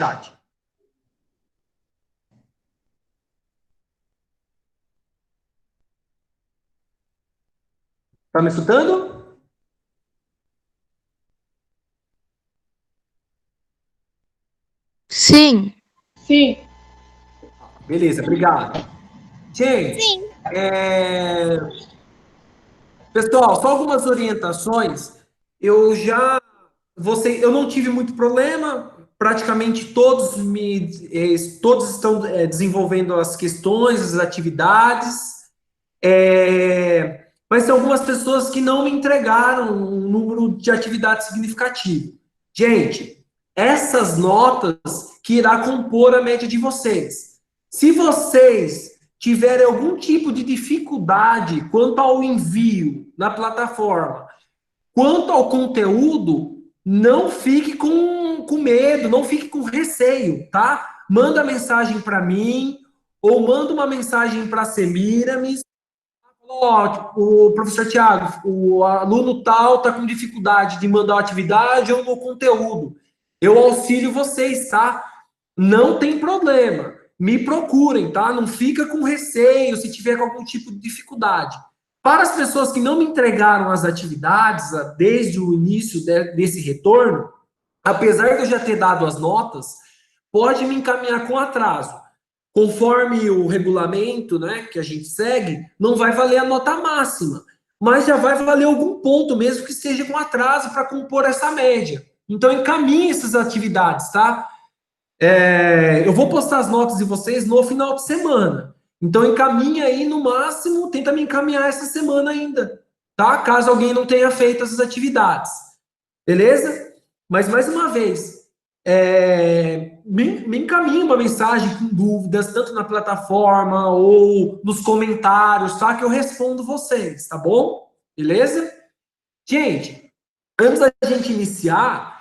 chat. Tá me escutando? Sim. Sim. Beleza, obrigado. Gente, Sim. pessoal, só algumas orientações. Eu não tive muito problema. Praticamente todos estão desenvolvendo as questões, as atividades. Mas tem algumas pessoas que não me entregaram um número de atividades significativo. Gente, essas notas que irá compor a média de vocês. Se vocês tiverem algum tipo de dificuldade quanto ao envio na plataforma, quanto ao conteúdo, não fique com medo, não fique com receio, tá? Manda mensagem para mim ou manda uma mensagem para a Semiramis. Ó, tipo, o professor Tiago, o aluno tal está com dificuldade de mandar a atividade ou no conteúdo. Eu auxilio vocês, tá? Não tem problema. Me procurem, tá? Não fica com receio se tiver com algum tipo de dificuldade. Para as pessoas que não me entregaram as atividades desde o início desse retorno, apesar de eu já ter dado as notas, pode me encaminhar com atraso. Conforme o regulamento, né, que a gente segue, não vai valer a nota máxima, mas já vai valer algum ponto, mesmo que esteja com atraso, para compor essa média. Então, encaminhe essas atividades, tá? Eu vou postar as notas de vocês no final de semana. Então, encaminhe aí no máximo, tenta me encaminhar essa semana ainda, tá? Caso alguém não tenha feito essas atividades. Beleza? Mas, mais uma vez, me encaminhe uma mensagem com dúvidas, tanto na plataforma ou nos comentários, tá? Que eu respondo vocês, tá bom? Beleza? Gente, antes da gente iniciar,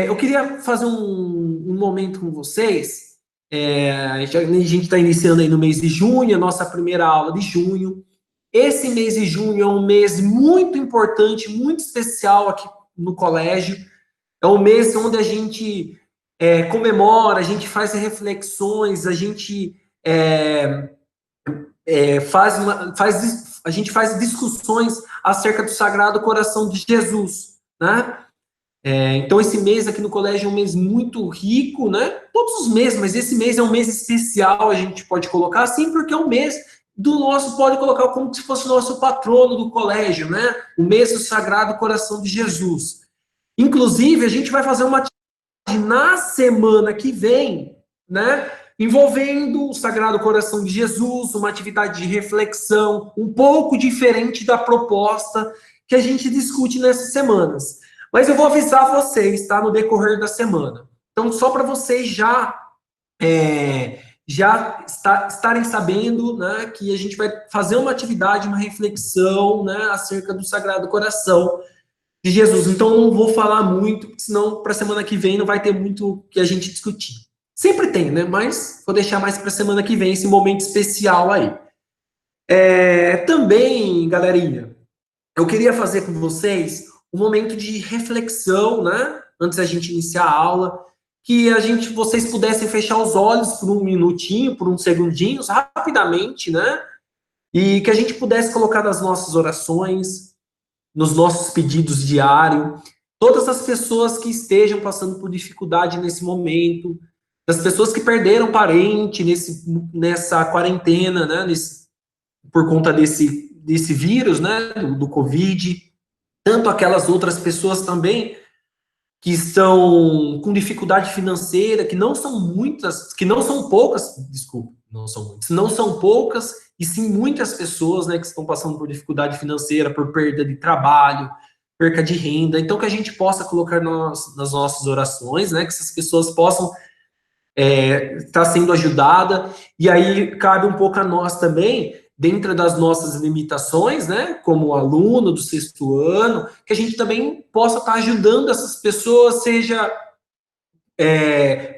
eu queria fazer um momento com vocês. A gente está iniciando aí no mês de junho, a nossa primeira aula de junho. Esse mês de junho é um mês muito importante, muito especial aqui no colégio. É um mês onde a gente comemora, a gente faz reflexões, a gente a gente faz discussões acerca do Sagrado Coração de Jesus, né? Então, esse mês aqui no colégio é um mês muito rico, né? Todos os meses, mas esse mês é um mês especial, a gente pode colocar assim, porque é um mês pode colocar como se fosse o nosso patrono do colégio, né? O mês do Sagrado Coração de Jesus. Inclusive, a gente vai fazer uma atividade na semana que vem, né? Envolvendo o Sagrado Coração de Jesus, uma atividade de reflexão, um pouco diferente da proposta que a gente discute nessas semanas. Mas eu vou avisar vocês, tá? No decorrer da semana. Então, só para vocês estarem sabendo, né, que a gente vai fazer uma atividade, uma reflexão, né, acerca do Sagrado Coração de Jesus. Então, não vou falar muito, porque senão para a semana que vem não vai ter muito que a gente discutir. Sempre tem, né? Mas vou deixar mais para a semana que vem esse momento especial aí. Também, galerinha, eu queria fazer com vocês um momento de reflexão, né? Antes da gente iniciar a aula, que vocês pudessem fechar os olhos por um minutinho, por uns segundinhos, rapidamente, né? E que a gente pudesse colocar nas nossas orações, nos nossos pedidos diários, todas as pessoas que estejam passando por dificuldade nesse momento, das pessoas que perderam parente nessa quarentena, né? Por conta desse vírus, né? Do Covid, tanto aquelas outras pessoas também que estão com dificuldade financeira, que não são muitas, que não são poucas, desculpa, não são muitas, não são poucas, e sim muitas pessoas, né, que estão passando por dificuldade financeira, por perda de trabalho, perca de renda. Então, que a gente possa colocar nas nossas orações, né, que essas pessoas possam estar sendo ajudadas, e aí cabe um pouco a nós também, dentro das nossas limitações, né, como aluno do sexto ano, que a gente também possa estar ajudando essas pessoas, seja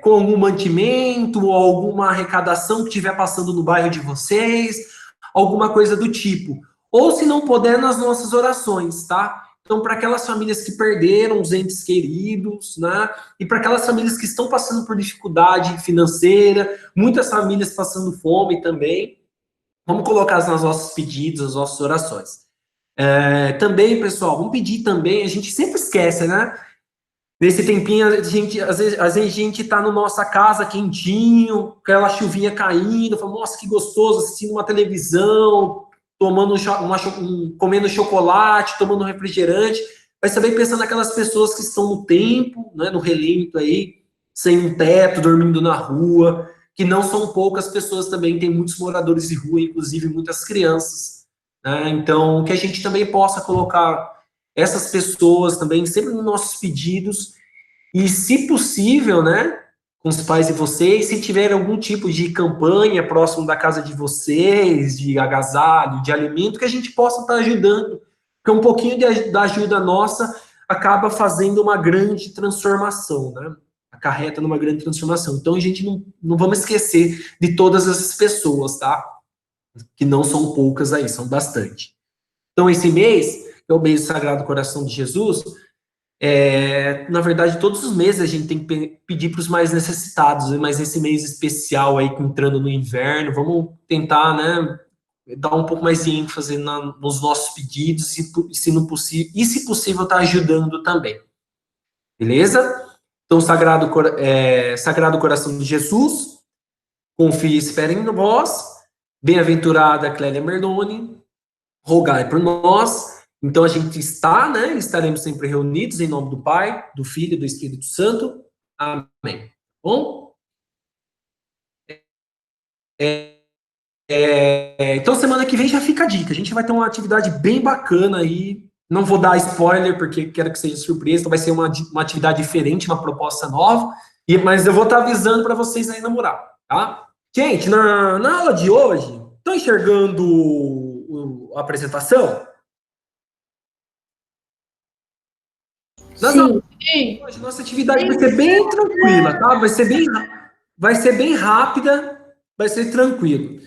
com algum mantimento ou alguma arrecadação que estiver passando no bairro de vocês, alguma coisa do tipo. Ou, se não puder, nas nossas orações, tá? Então, para aquelas famílias que perderam os entes queridos, né? E para aquelas famílias que estão passando por dificuldade financeira, muitas famílias passando fome também, vamos colocar nos nossos pedidos, as nossas orações. Também, pessoal, vamos pedir também, a gente sempre esquece, né? Nesse tempinho, às vezes a gente tá na nossa casa quentinho, aquela chuvinha caindo, fala, nossa, que gostoso, assistindo uma televisão, tomando comendo chocolate, tomando um refrigerante, mas também pensando naquelas pessoas que estão no tempo, né, no relento aí, sem um teto, dormindo na rua, que não são poucas pessoas também, tem muitos moradores de rua, inclusive muitas crianças, né? Então, que a gente também possa colocar essas pessoas também sempre nos nossos pedidos e, se possível, né, com os pais de vocês, se tiver algum tipo de campanha próximo da casa de vocês, de agasalho, de alimento, que a gente possa estar ajudando, porque um pouquinho da ajuda nossa acaba fazendo uma grande transformação, né? Acarreta numa grande transformação. Então, a gente não vamos esquecer de todas essas pessoas, tá? Que não são poucas aí, são bastante. Então, esse mês, que é o mês do Sagrado Coração de Jesus, na verdade, todos os meses a gente tem que pedir para os mais necessitados, mas esse mês especial aí, entrando no inverno, vamos tentar, né, dar um pouco mais de ênfase nos nossos pedidos e, se possível, tá ajudando também. Beleza? Então, Sagrado Coração de Jesus, confie e espere em vós. Bem-aventurada Clélia Merdoni, rogai por nós. Então, a gente está, né? Estaremos sempre reunidos em nome do Pai, do Filho e do Espírito Santo. Amém. Bom? Então, semana que vem já fica a dica. A gente vai ter uma atividade bem bacana aí. Não vou dar spoiler, porque quero que seja surpresa. Então, vai ser uma atividade diferente, uma proposta nova. Mas eu vou estar avisando para vocês aí na moral, tá? Gente, na aula de hoje, estão enxergando a apresentação? Sim. Hoje, nossa atividade vai ser bem tranquila, tá? Vai ser bem rápida, vai ser tranquilo.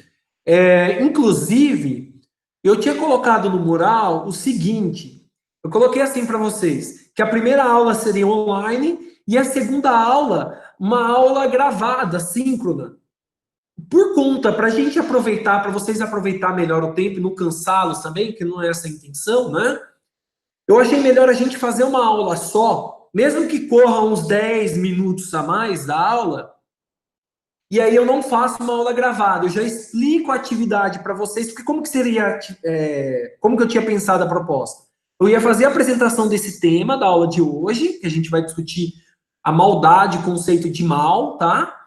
Inclusive, eu tinha colocado no mural o seguinte, eu coloquei assim para vocês, que a primeira aula seria online e a segunda aula, uma aula gravada, síncrona. Por conta, para a gente aproveitar, para vocês aproveitar melhor o tempo e não cansá-los também, que não é essa a intenção, né? Eu achei melhor a gente fazer uma aula só, mesmo que corra uns 10 minutos a mais da aula, e aí eu não faço uma aula gravada, eu já explico a atividade para vocês, porque como que seria, como que eu tinha pensado a proposta? Eu ia fazer a apresentação desse tema da aula de hoje, que a gente vai discutir a maldade, o conceito de mal, tá?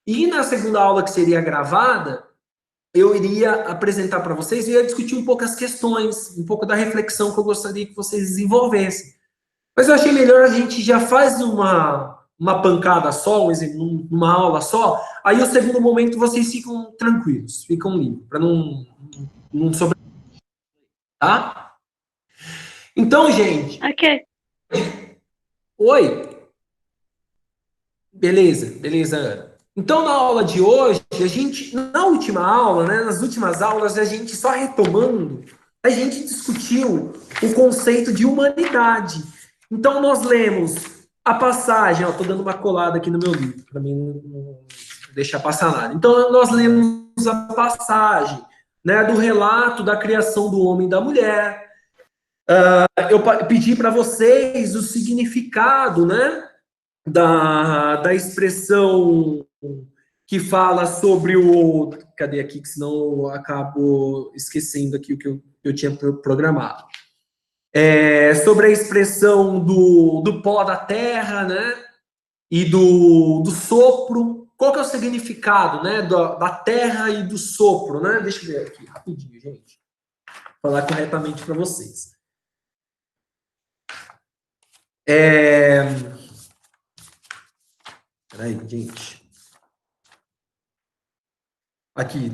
E na segunda aula, que seria gravada, eu iria apresentar para vocês e ia discutir um pouco as questões, um pouco da reflexão que eu gostaria que vocês desenvolvessem. Mas eu achei melhor a gente já faz uma pancada só, um exemplo, uma aula só, aí o segundo momento vocês ficam tranquilos, ficam livres, para não sobre... Tá? Então, gente... Ok. Oi? Beleza, Ana. Então, na aula de hoje, na última aula, né, nas últimas aulas, a gente, só retomando, a gente discutiu o conceito de humanidade. Então, nós lemos a passagem, estou dando uma colada aqui no meu livro, para mim não deixar passar nada. Então, nós lemos a passagem, né, do relato da criação do homem e da mulher. Eu pedi para vocês o significado, né, da expressão que fala sobre o... Cadê aqui, que senão eu acabo esquecendo aqui o que eu tinha programado. Sobre a expressão do pó da terra, né? E do sopro. Qual que é o significado, né? Da terra e do sopro, né? Deixa eu ver aqui, rapidinho, gente. Vou falar corretamente para vocês. Peraí, gente. Aqui,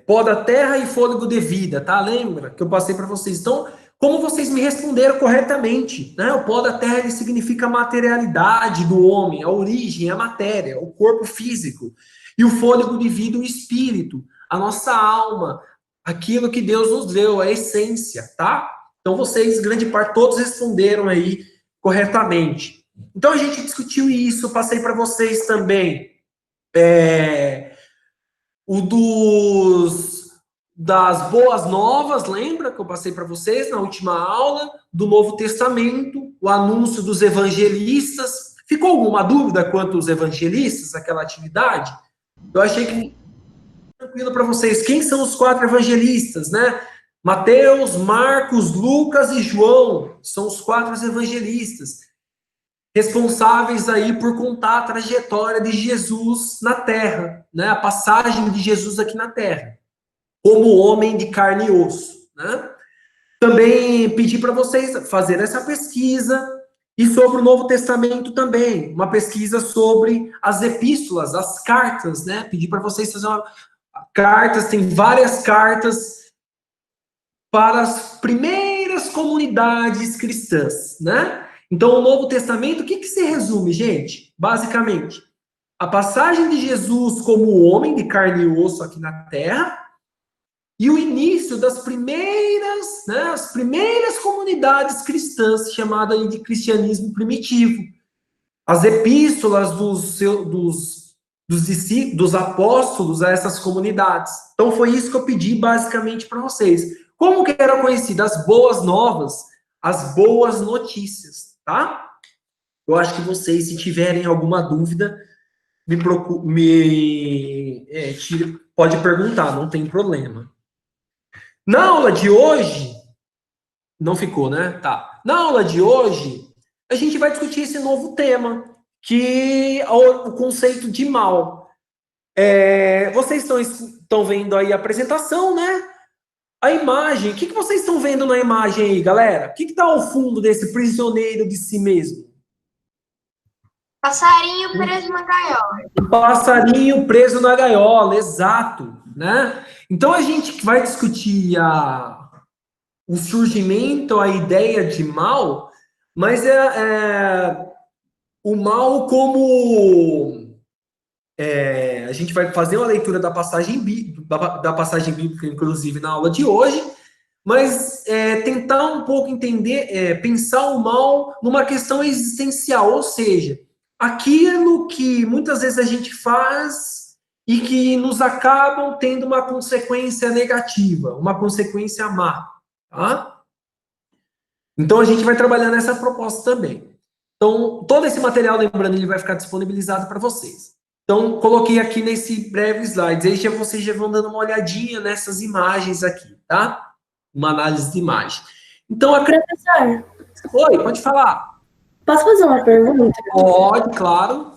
pó da terra e fôlego de vida, tá? Lembra que eu passei para vocês? Então, como vocês me responderam corretamente, né? O pó da terra, ele significa a materialidade do homem, a origem, a matéria, o corpo físico. E o fôlego de vida, o espírito, a nossa alma, aquilo que Deus nos deu, a essência, tá? Então, vocês, grande parte, todos responderam aí corretamente. Então, a gente discutiu isso, passei para vocês também o das boas novas, lembra que eu passei para vocês na última aula, do Novo Testamento, o anúncio dos evangelistas. Ficou alguma dúvida quanto aos evangelistas, aquela atividade? Eu achei que tranquilo para vocês. Quem são os 4 evangelistas, né? Mateus, Marcos, Lucas e João são os 4 evangelistas responsáveis aí por contar a trajetória de Jesus na Terra, né? A passagem de Jesus aqui na Terra, como homem de carne e osso, né? Também pedi para vocês fazer essa pesquisa e sobre o Novo Testamento também, uma pesquisa sobre as epístolas, as cartas, né? Pedi para vocês fazer cartas, tem várias cartas para as primeiras comunidades cristãs, né? Então, o Novo Testamento, o que se resume, gente? Basicamente, a passagem de Jesus como homem de carne e osso aqui na Terra e o início das primeiras, né, as primeiras comunidades cristãs, chamadas de cristianismo primitivo. As epístolas dos apóstolos a essas comunidades. Então, foi isso que eu pedi basicamente para vocês. Como que eram conhecidas as boas novas, as boas notícias, tá? Eu acho que vocês, se tiverem alguma dúvida, pode perguntar, não tem problema. Na aula de hoje, não ficou, né? Tá. Na aula de hoje, a gente vai discutir esse novo tema, que é o conceito de mal. Vocês estão vendo aí a apresentação, né? A imagem, o que vocês estão vendo na imagem aí, galera? O que está ao fundo desse prisioneiro de si mesmo? Passarinho preso na gaiola. Um passarinho preso na gaiola, exato, né? Então a gente vai discutir o surgimento, a ideia de mal, mas o mal como a gente vai fazer uma leitura da passagem bíblica, inclusive, na aula de hoje, mas tentar um pouco entender, pensar o mal numa questão existencial, ou seja, aquilo que muitas vezes a gente faz e que nos acabam tendo uma consequência negativa, uma consequência má, tá? Então a gente vai trabalhar nessa proposta também. Então, todo esse material, lembrando, ele vai ficar disponibilizado para vocês. Então, coloquei aqui nesse breve slide. Aí vocês já vão dando uma olhadinha nessas imagens aqui, tá? Uma análise de imagem. Então, Professor, oi, pode falar. posso fazer uma pergunta? Pode, claro.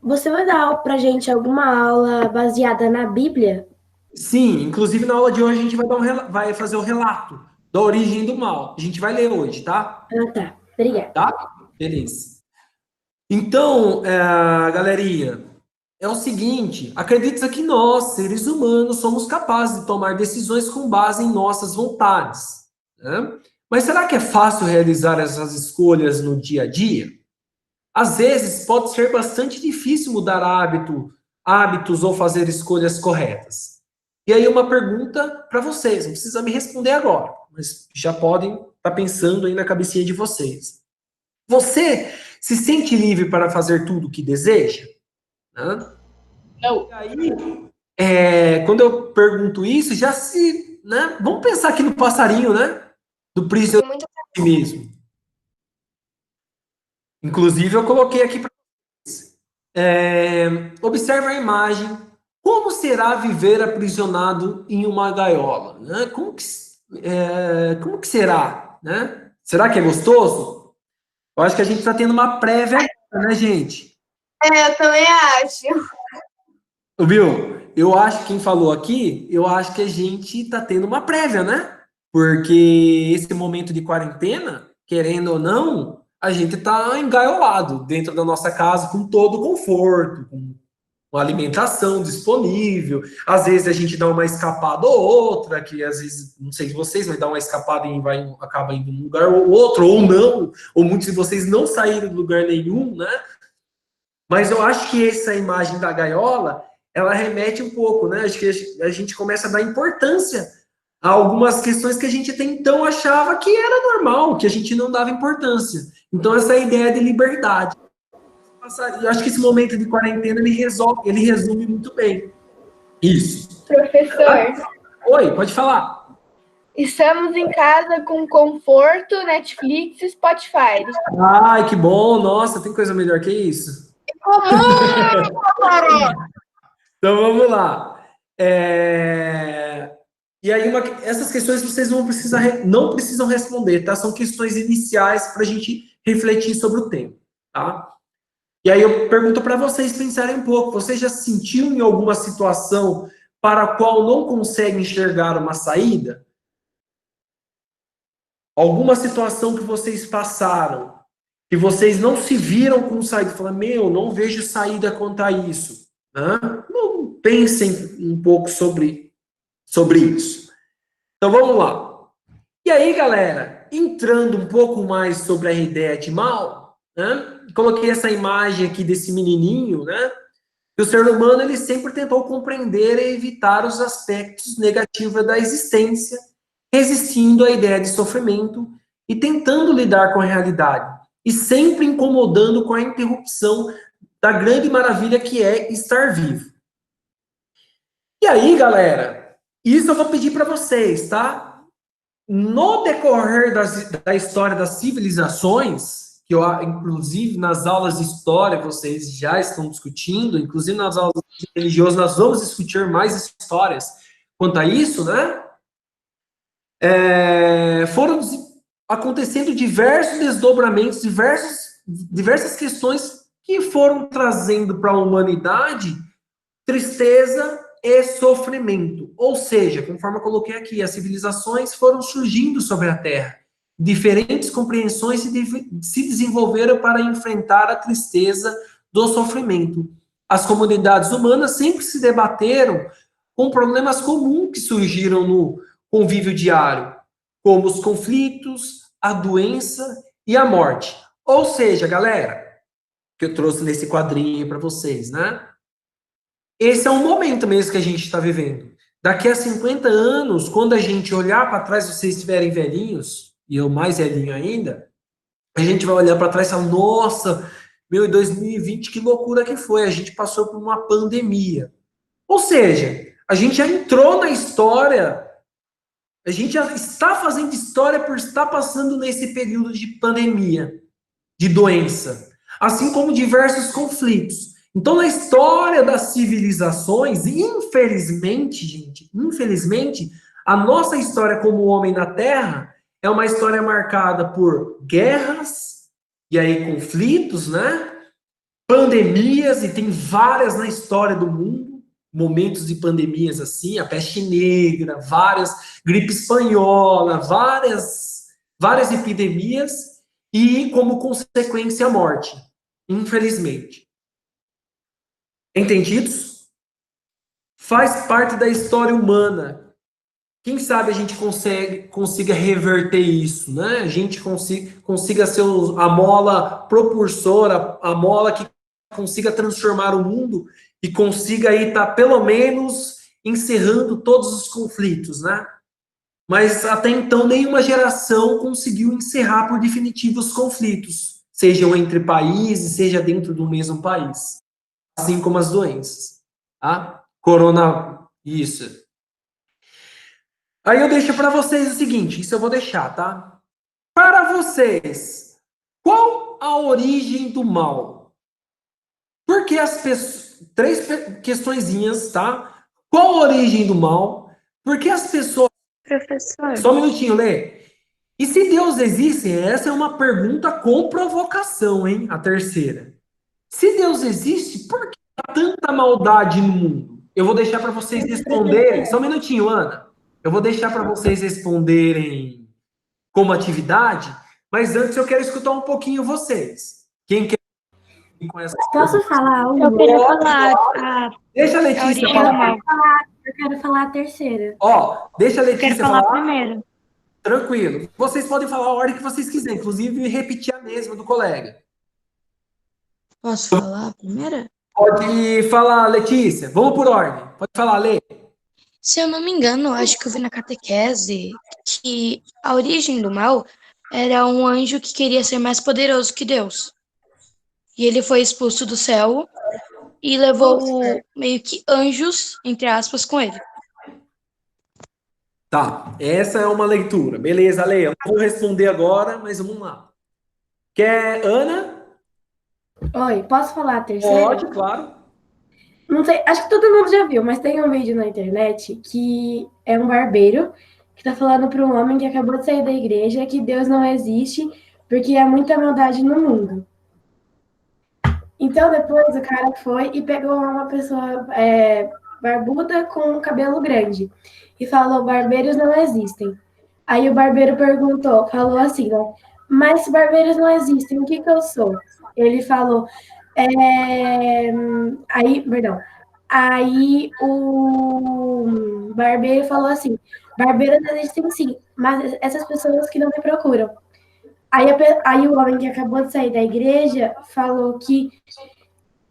Você vai dar pra gente alguma aula baseada na Bíblia? Sim, inclusive na aula de hoje a gente vai fazer o relato da origem do mal. A gente vai ler hoje, tá? Ah, tá. Obrigada. Tá? Beleza. Então, galerinha, é o seguinte, acredita que nós, seres humanos, somos capazes de tomar decisões com base em nossas vontades, né? Mas será que é fácil realizar essas escolhas no dia a dia? Às vezes, pode ser bastante difícil mudar hábitos ou fazer escolhas corretas. E aí, uma pergunta para vocês, não precisa me responder agora, mas já podem estar pensando aí na cabecinha de vocês. Você se sente livre para fazer tudo o que deseja? Não. E aí, quando eu pergunto isso, né? Vamos pensar aqui no passarinho, né? Do prisioneiro de si mesmo. Inclusive, eu coloquei aqui para vocês. Observe a imagem. Como será viver aprisionado em uma gaiola? Né? Como que será? Né? Será que é gostoso? Eu acho que a gente está tendo uma prévia, né, gente? Eu também acho. Viu? Eu acho que quem falou aqui, eu acho que a gente está tendo uma prévia, né? Porque esse momento de quarentena, querendo ou não, a gente está engaiolado dentro da nossa casa com todo o conforto, com uma alimentação disponível. Às vezes a gente dá uma escapada ou outra, que às vezes, não sei de vocês, vai dar uma escapada e acaba indo num lugar ou outro, ou não, ou muitos de vocês não saíram de lugar nenhum, né? Mas eu acho que essa imagem da gaiola, ela remete um pouco, né? Acho que a gente começa a dar importância a algumas questões que a gente até então achava que era normal, que a gente não dava importância. Então, essa ideia de liberdade. Eu acho que esse momento de quarentena, ele resume muito bem isso. Professor, Oi, pode falar. estamos em casa com conforto, Netflix e Spotify. Ai, que bom. Nossa, tem coisa melhor que isso? Então, vamos lá. E aí, essas questões vocês não precisam responder, tá? São questões iniciais para a gente refletir sobre o tema, tá? E aí eu pergunto para vocês pensarem um pouco. Você já se sentiu em alguma situação para a qual não consegue enxergar uma saída? Alguma situação que vocês passaram, que vocês não se viram com saída, falaram, não vejo saída quanto a isso. Né? Não pensem um pouco sobre isso. Então vamos lá. E aí, galera, entrando um pouco mais sobre a ideia de mal, né? Coloquei essa imagem aqui desse menininho, né? Que o ser humano ele sempre tentou compreender e evitar os aspectos negativos da existência, resistindo à ideia de sofrimento e tentando lidar com a realidade, e sempre incomodando com a interrupção da grande maravilha que é estar vivo. E aí, galera, isso eu vou pedir para vocês, tá? No decorrer da história das civilizações, que eu, inclusive nas aulas de história vocês já estão discutindo, inclusive nas aulas de religiosas nós vamos discutir mais histórias quanto a isso, né? Foram acontecendo diversos desdobramentos, diversas questões que foram trazendo para a humanidade tristeza e sofrimento. Ou seja, conforme eu coloquei aqui, as civilizações foram surgindo sobre a Terra. Diferentes compreensões se desenvolveram para enfrentar a tristeza do sofrimento. As comunidades humanas sempre se debateram com problemas comuns que surgiram no convívio diário, como os conflitos, a doença e a morte. Ou seja, galera, que eu trouxe nesse quadrinho para vocês, né? Esse é um momento mesmo que a gente está vivendo. Daqui a 50 anos, quando a gente olhar para trás, se vocês estiverem velhinhos, e eu mais velhinho ainda, a gente vai olhar para trás e falar, nossa, meu, em 2020, que loucura que foi, a gente passou por uma pandemia. Ou seja, a gente já entrou na história, a gente já está fazendo história por estar passando nesse período de pandemia, de doença, assim como diversos conflitos. Então, na história das civilizações, infelizmente, gente, infelizmente, a nossa história como homem na Terra é uma história marcada por guerras, e aí conflitos, né? Pandemias, e tem várias na história do mundo, momentos de pandemias assim, a peste negra, gripe espanhola, várias epidemias, e como consequência a morte, infelizmente. Entendidos? Faz parte da história humana. Quem sabe a gente consiga reverter isso, né? A gente consiga ser a mola propulsora, a mola que consiga transformar o mundo e consiga aí estar pelo menos encerrando todos os conflitos, né? Mas até então nenhuma geração conseguiu encerrar por definitivo os conflitos, sejam entre países, seja dentro do mesmo país, assim como as doenças, tá? Isso. Aí eu deixo para vocês o seguinte, isso eu vou deixar, tá? Para vocês, qual a origem do mal? Porque as pessoas, três questõezinhas, tá? Qual a origem do mal? Porque as pessoas... Professor. Só um minutinho, Lê. E se Deus existe? Essa é uma pergunta com provocação, hein? A terceira. Se Deus existe, por que há tanta maldade no mundo? Eu vou deixar para vocês responderem. Só um minutinho, Ana. Eu vou deixar para vocês responderem como atividade, mas antes eu quero escutar um pouquinho vocês. Quem quer com essa Posso falar algo? Eu queria falar Deixa a Letícia origem falar. do mal. Eu quero falar a terceira. Ó, deixa a Eu quero Letícia falar falar. primeiro. Tranquilo. Vocês podem falar a ordem que vocês quiserem, inclusive repetir a mesma do colega. Posso falar a primeira? Pode falar, Letícia. Vamos por ordem. Pode falar, Lê. Se eu não me engano, acho que eu vi na catequese que a origem do mal era um anjo que queria ser mais poderoso que Deus. E ele foi expulso do céu e levou meio que anjos, entre aspas, com ele. Tá, essa é uma leitura. Beleza, Leia. Eu não vou responder agora, mas vamos lá. Quer Ana? Oi, posso falar a terceira? Pode, claro. Não sei, acho que todo mundo já viu, mas tem um vídeo na internet que é um barbeiro que tá falando para um homem que acabou de sair da igreja que Deus não existe porque há muita maldade no mundo. Então depois o cara foi e pegou uma pessoa barbuda com cabelo grande e falou: barbeiros não existem. Aí o barbeiro perguntou, falou assim, né? Mas se barbeiros não existem, o que eu sou? Ele falou, perdão. Aí o barbeiro falou assim: barbeiros existem sim, mas essas pessoas que não me procuram. Aí o homem que acabou de sair da igreja falou que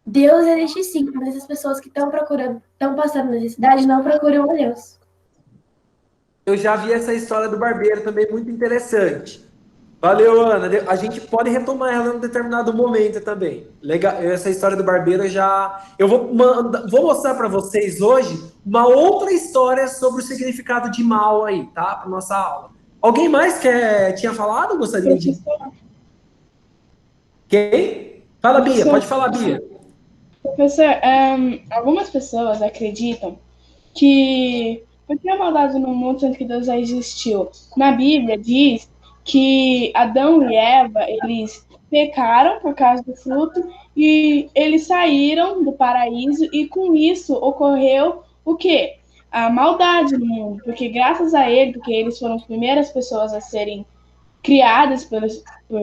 Deus existe sim, mas essas pessoas que estão procurando, estão passando necessidade, não procuram a Deus. Eu já vi essa história do barbeiro também, muito interessante. Valeu, Ana. A gente pode retomar ela em um determinado momento também. Legal. Essa história do barbeiro eu vou mostrar para vocês hoje uma outra história sobre o significado de mal aí, tá? Para nossa aula. Alguém mais tinha falado? Gostaria de. Quem? Fala, Bia. Pode falar, Bia. Professor, algumas pessoas acreditam que porque a maldade no mundo sendo que Deus já existiu. Na Bíblia diz que Adão e Eva, eles pecaram por causa do fruto e eles saíram do paraíso e com isso ocorreu o quê? A maldade no mundo, porque graças a ele, porque eles foram as primeiras pessoas a serem criadas por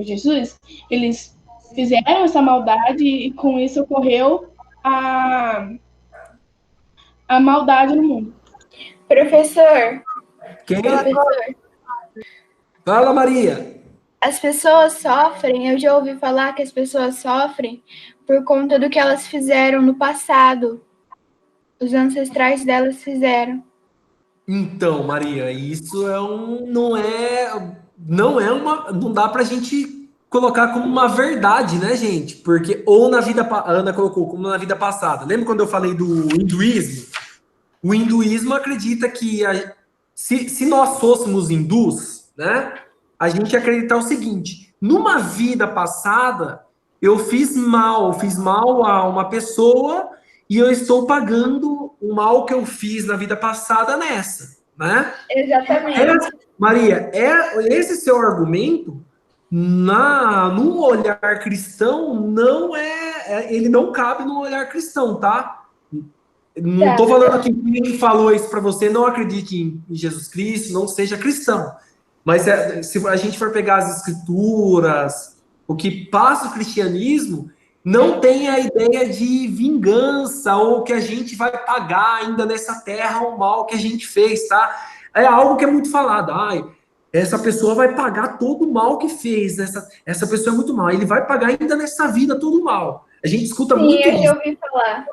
Jesus, eles fizeram essa maldade e com isso ocorreu a maldade no mundo. Professor, Quem? professor, Fala, Maria. as pessoas sofrem, eu já ouvi falar que as pessoas sofrem por conta do que elas fizeram no passado. Os ancestrais delas fizeram. Então, Maria, isso não dá pra gente colocar como uma verdade, né, gente? Porque a Ana colocou como na vida passada. Lembra quando eu falei do hinduísmo? O hinduísmo acredita que se nós fôssemos hindus, né, a gente ia acreditar o seguinte: numa vida passada eu fiz mal a uma pessoa e eu estou pagando o mal que eu fiz na vida passada nessa, né? Exatamente. Maria, esse seu argumento no olhar cristão ele não cabe no olhar cristão, tá? Não estou falando que quem falou isso para você não acredite em Jesus Cristo, não seja cristão. Mas se a gente for pegar as escrituras, o que passa o cristianismo, não tem a ideia de vingança ou que a gente vai pagar ainda nessa terra o mal que a gente fez, tá? É algo que é muito falado. Essa pessoa vai pagar todo o mal que fez. Essa pessoa é muito mal. Ele vai pagar ainda nessa vida todo o mal. A gente escuta muito Sim, eu isso. já ouvi falar.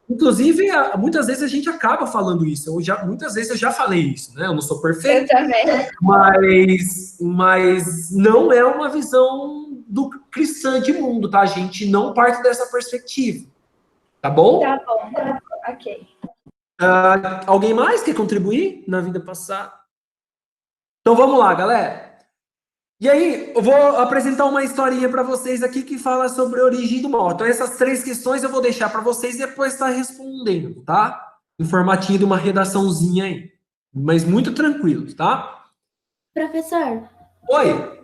Inclusive, muitas vezes a gente acaba falando isso. Muitas vezes eu já falei isso, né? Eu não sou Eu perfeito, também. mas não é uma visão do cristã de mundo, tá? A gente não parte dessa perspectiva. Tá bom? Tá bom. Ok. Alguém mais quer contribuir na vida passada? Então vamos lá, galera. E aí, eu vou apresentar uma historinha para vocês aqui que fala sobre a origem do mal. Então, essas 3 questões eu vou deixar para vocês e depois estar respondendo, tá? Em formatinho de uma redaçãozinha aí. Mas muito tranquilo, tá? Professor, Oi.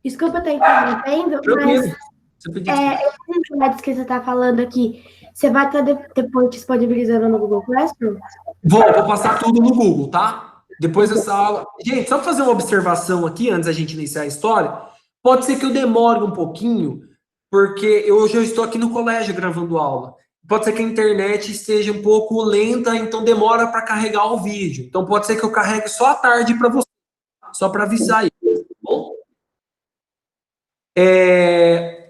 desculpa estar interrompendo, Tranquilo. mas Você pediu esses slides que você está falando aqui, você vai estar depois disponibilizando no Google Classroom? Vou passar tudo no Google, tá? Depois dessa aula. Gente, só para fazer uma observação aqui, antes da gente iniciar a história, pode ser que eu demore um pouquinho, porque hoje eu estou aqui no colégio gravando aula. Pode ser que a internet esteja um pouco lenta, então demora para carregar o vídeo. Então pode ser que eu carregue só à tarde para você, só para avisar aí, tá bom?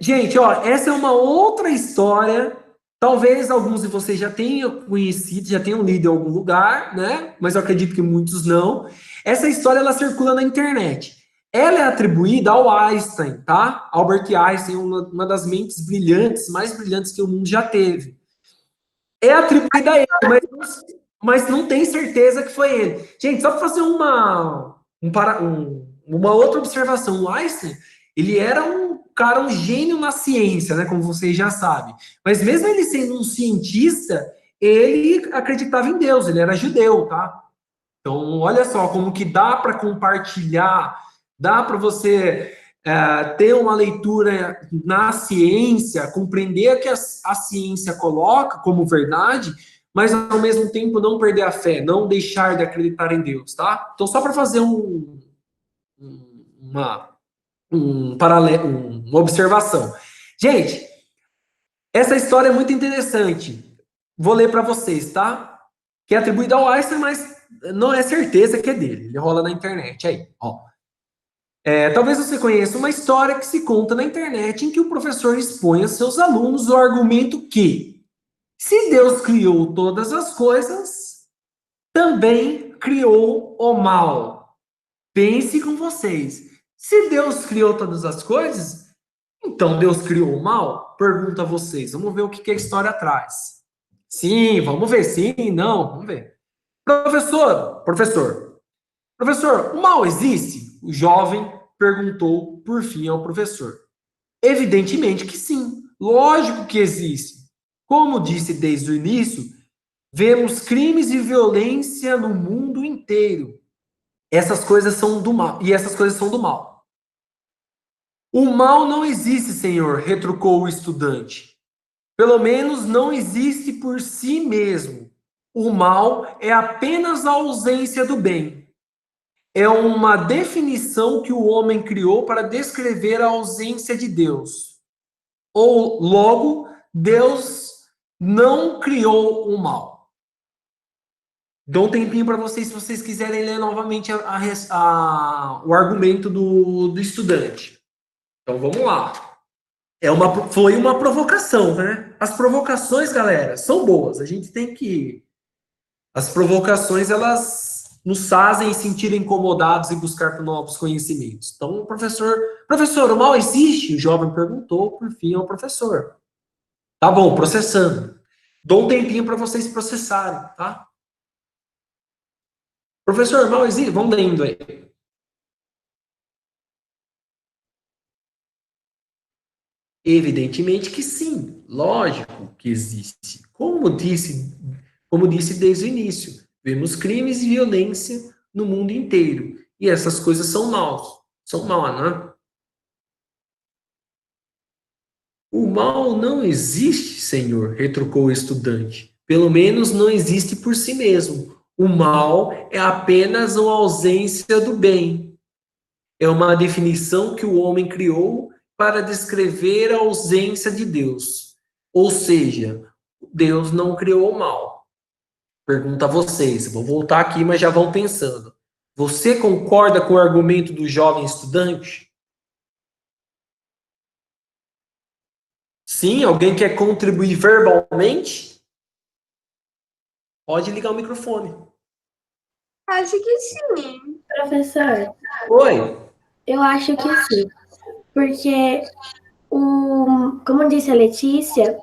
Gente, ó, essa é uma outra história Talvez alguns de vocês já tenham conhecido, já tenham lido em algum lugar, né? Mas eu acredito que muitos não. Essa história, ela circula na internet. Ela é atribuída ao Einstein, tá? Albert Einstein, uma das mentes brilhantes, mais brilhantes que o mundo já teve. É atribuída a ele, mas não tem certeza que foi ele. Gente, só para fazer uma outra observação, o Einstein, ele era um gênio na ciência, né, como vocês já sabem. Mas mesmo ele sendo um cientista, ele acreditava em Deus, ele era judeu, tá? Então, olha só como que dá para compartilhar, dá para você ter uma leitura na ciência, compreender o que a ciência coloca como verdade, mas ao mesmo tempo não perder a fé, não deixar de acreditar em Deus, tá? Então, só para fazer uma observação. Gente, essa história é muito interessante. Vou ler para vocês, tá? Que é atribuída ao Einstein, mas não é certeza que é dele. Ele rola na internet aí, ó. Talvez você conheça uma história que se conta na internet em que o professor expõe a seus alunos o argumento que, se Deus criou todas as coisas, também criou o mal. Pense com vocês. Se Deus criou todas as coisas, então Deus criou o mal? Pergunto a vocês. Vamos ver o que a história traz. Sim, vamos ver. Sim, não, vamos ver. Professor, o mal existe? O jovem perguntou, por fim, ao professor. Evidentemente que sim. Lógico que existe. Como disse desde o início, vemos crimes e violência no mundo inteiro. Essas coisas são do mal. E essas coisas são do mal. O mal não existe, senhor, retrucou o estudante. Pelo menos não existe por si mesmo. O mal é apenas a ausência do bem. É uma definição que o homem criou para descrever a ausência de Deus. Ou, logo, Deus não criou o mal. Dou um tempinho para vocês, se vocês quiserem ler novamente o argumento do estudante. Então, vamos lá. Foi uma provocação, né? As provocações, galera, são boas. A gente tem que... As provocações, elas nos fazem sentir incomodados e buscar novos conhecimentos. Então, professor, o mal existe? O jovem perguntou, por fim, ao professor. Tá bom, processando. Dou um tempinho para vocês processarem, tá? Professor, o mal existe? Vamos lendo aí. Evidentemente que sim, lógico que existe. Como disse desde o início, vemos crimes e violência no mundo inteiro. E essas coisas são maus. São mal, né? O mal não existe, senhor, retrucou o estudante. Pelo menos não existe por si mesmo. O mal é apenas uma ausência do bem. É uma definição que o homem criou para descrever a ausência de Deus. Ou seja, Deus não criou o mal. Pergunto a vocês, vou voltar aqui, mas já vão pensando. Você concorda com o argumento do jovem estudante? Sim? Alguém quer contribuir verbalmente? Pode ligar o microfone. Acho que sim. Professor, Oi? eu acho que sim. Porque, como disse a Letícia,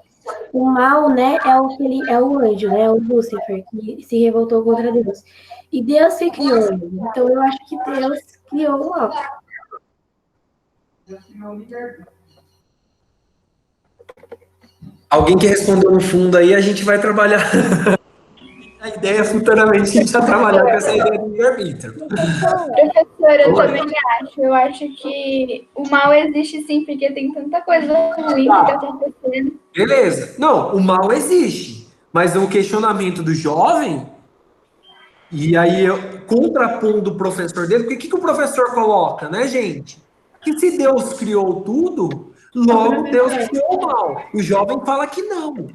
o mal, né, é o anjo, né, o Lúcifer, que se revoltou contra Deus. E Deus que criou ele. Então, eu acho que Deus criou o mal. Alguém que respondeu no fundo aí, a gente vai trabalhar. A ideia futuramente a gente vai trabalhar com essa ideia do livre-arbítrio. Professora, eu também acho. Eu acho que o mal existe sim, porque tem tanta coisa ruim que está acontecendo. Beleza. Não, o mal existe. Mas o questionamento do jovem, e aí eu contrapondo o professor dele, porque o que o professor coloca, né, gente? Que se Deus criou tudo, logo Deus criou o mal. O jovem fala que não.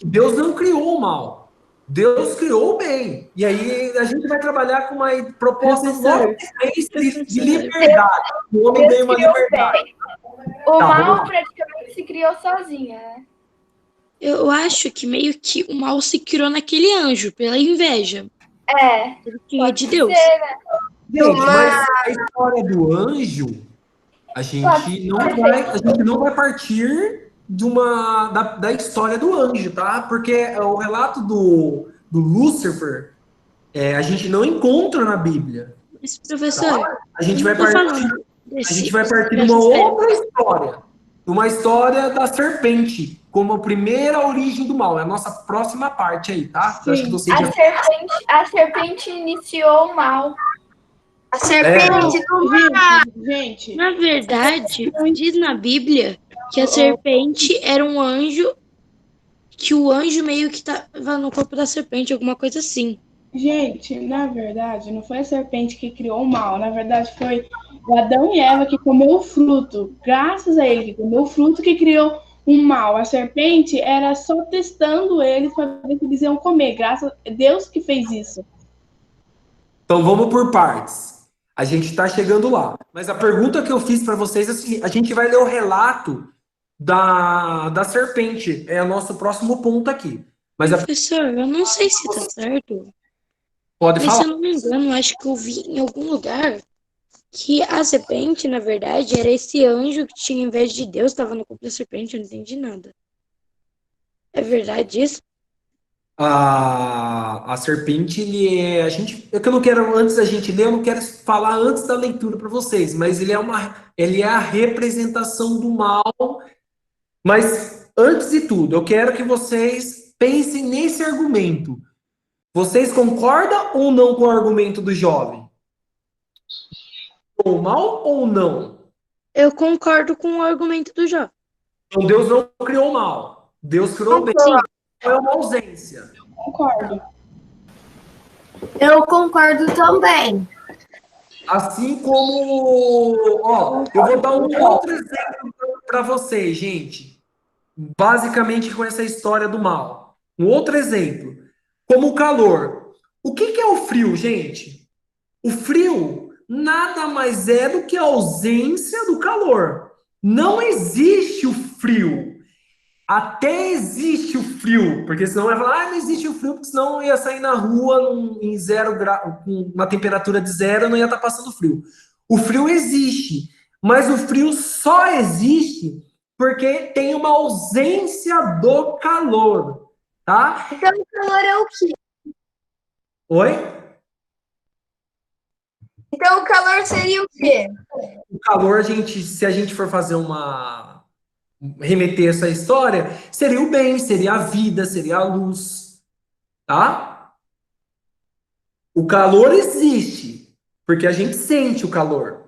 Deus não criou o mal. Deus criou o bem. E aí a gente vai trabalhar com uma proposta de liberdade. O homem tem uma liberdade. O mal praticamente se criou sozinho, né? Eu acho que meio que o mal se criou naquele anjo, pela inveja. Ele tinha Pode de Deus. ser, né? Gente, mas a história do anjo, a gente não vai partir da história do anjo, tá? Porque o relato do Lúcifer, a gente não encontra na Bíblia. Mas, professor, A gente eu vai não tô partir, falando a gente vai partir de dessa uma história. outra história. Uma história da serpente, como a primeira origem do mal. É a nossa próxima parte aí, tá? Eu acho que Sim. vocês já. A serpente iniciou o mal. A serpente do Gente, Na verdade, diz na Bíblia que a serpente era um anjo, que o anjo meio que tava no corpo da serpente, alguma coisa assim. gente, na verdade, não foi a serpente que criou o mal. Na verdade, foi o Adão e Eva que comeu o fruto. Graças a ele que comeu o fruto que criou o mal. A serpente era só testando eles para ver se eles iam comer. Graças a Deus que fez isso. Então vamos por partes. A gente está chegando lá. Mas a pergunta que eu fiz para vocês é a seguinte: a gente vai ler o relato da serpente. É o nosso próximo ponto aqui. Mas Professor, eu não sei se tá certo, pode mas se falar. eu não me engano, acho que eu vi em algum lugar que a serpente, na verdade, era esse anjo que tinha inveja de Deus, estava no corpo da serpente, eu não entendi nada. É verdade isso? A serpente, é que eu não quero, antes da gente ler, eu não quero falar antes da leitura para vocês, mas ele é a representação do mal. Mas antes de tudo, eu quero que vocês pensem nesse argumento. Vocês concordam ou não com o argumento do jovem? Ou mal ou não? Eu concordo com o argumento do Jó. Então Deus não criou o mal. Deus criou o bem. Sim, É uma ausência. Concordo. Eu concordo também. Assim como, eu vou dar um outro exemplo para vocês, gente. Basicamente com essa história do mal. Um outro exemplo, como o calor. O que é o frio, gente? O frio nada mais é do que a ausência do calor. Não existe o frio. Até existe o frio, porque senão vai falar, não existe o frio, porque senão eu ia sair na rua em 0 graus, com uma temperatura de zero, eu não ia estar passando frio. O frio existe, mas o frio só existe porque tem uma ausência do calor, tá? Então o calor é o quê? Oi? Então o calor seria o quê? O calor, se a gente for fazer remeter essa história, seria o bem, seria a vida, seria a luz, tá? O calor existe, porque a gente sente o calor.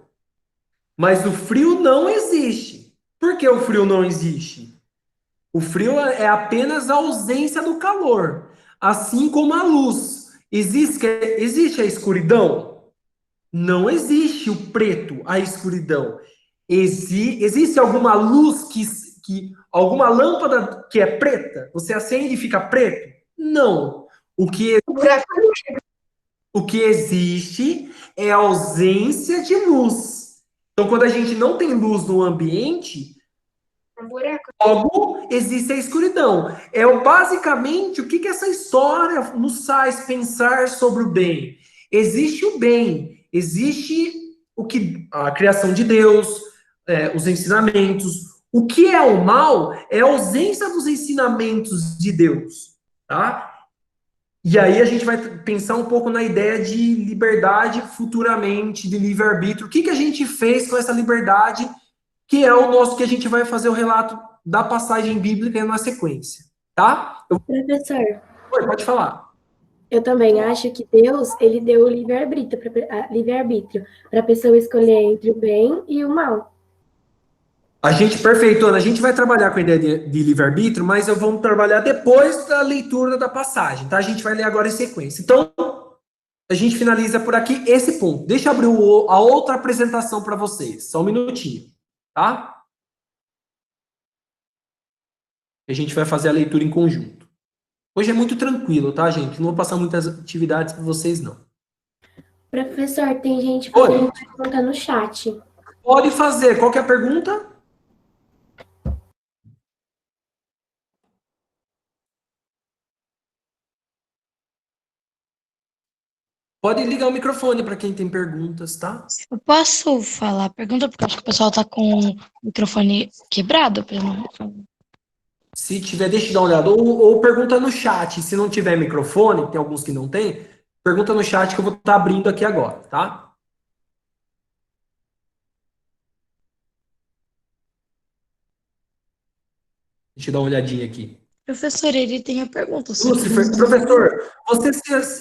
Mas o frio não existe. Por que o frio não existe? O frio é apenas a ausência do calor, assim como a luz. Existe a escuridão? Não existe o preto, a escuridão. Existe alguma luz alguma lâmpada que é preta? Você acende e fica preto? Não. O que existe é a ausência de luz. Então, quando a gente não tem luz no ambiente, logo existe a escuridão. Basicamente o que essa história nos faz pensar sobre o bem. Existe o bem, existe a criação de Deus, os ensinamentos. O que é o mal é a ausência dos ensinamentos de Deus, tá? E aí a gente vai pensar um pouco na ideia de liberdade futuramente, de livre-arbítrio. O que a gente fez com essa liberdade, que é o nosso, que a gente vai fazer o relato da passagem bíblica na sequência, tá? Professor, Oi, pode falar. eu também acho que Deus, ele deu o livre-arbítrio para a pessoa escolher entre o bem e o mal. Perfeito, Ana, a gente vai trabalhar com a ideia de livre-arbítrio, mas vamos trabalhar depois da leitura da passagem, tá? A gente vai ler agora em sequência. Então, a gente finaliza por aqui esse ponto. Deixa eu abrir a outra apresentação para vocês. Só um minutinho, tá? A gente vai fazer a leitura em conjunto. Hoje é muito tranquilo, tá, gente? Não vou passar muitas atividades para vocês, não. Professor, tem gente fazendo pergunta no chat. Pode fazer. Qual que é a pergunta? Pode ligar o microfone para quem tem perguntas, tá? Eu posso falar a pergunta, porque eu acho que o pessoal tá com o microfone quebrado. Pra não... Se tiver, deixa eu dar uma olhada. Ou pergunta no chat. Se não tiver microfone, tem alguns que não tem, pergunta no chat que eu vou estar abrindo aqui agora, tá? Deixa eu dar uma olhadinha aqui. Professor, ele tem a pergunta. Lúcifer, professor, você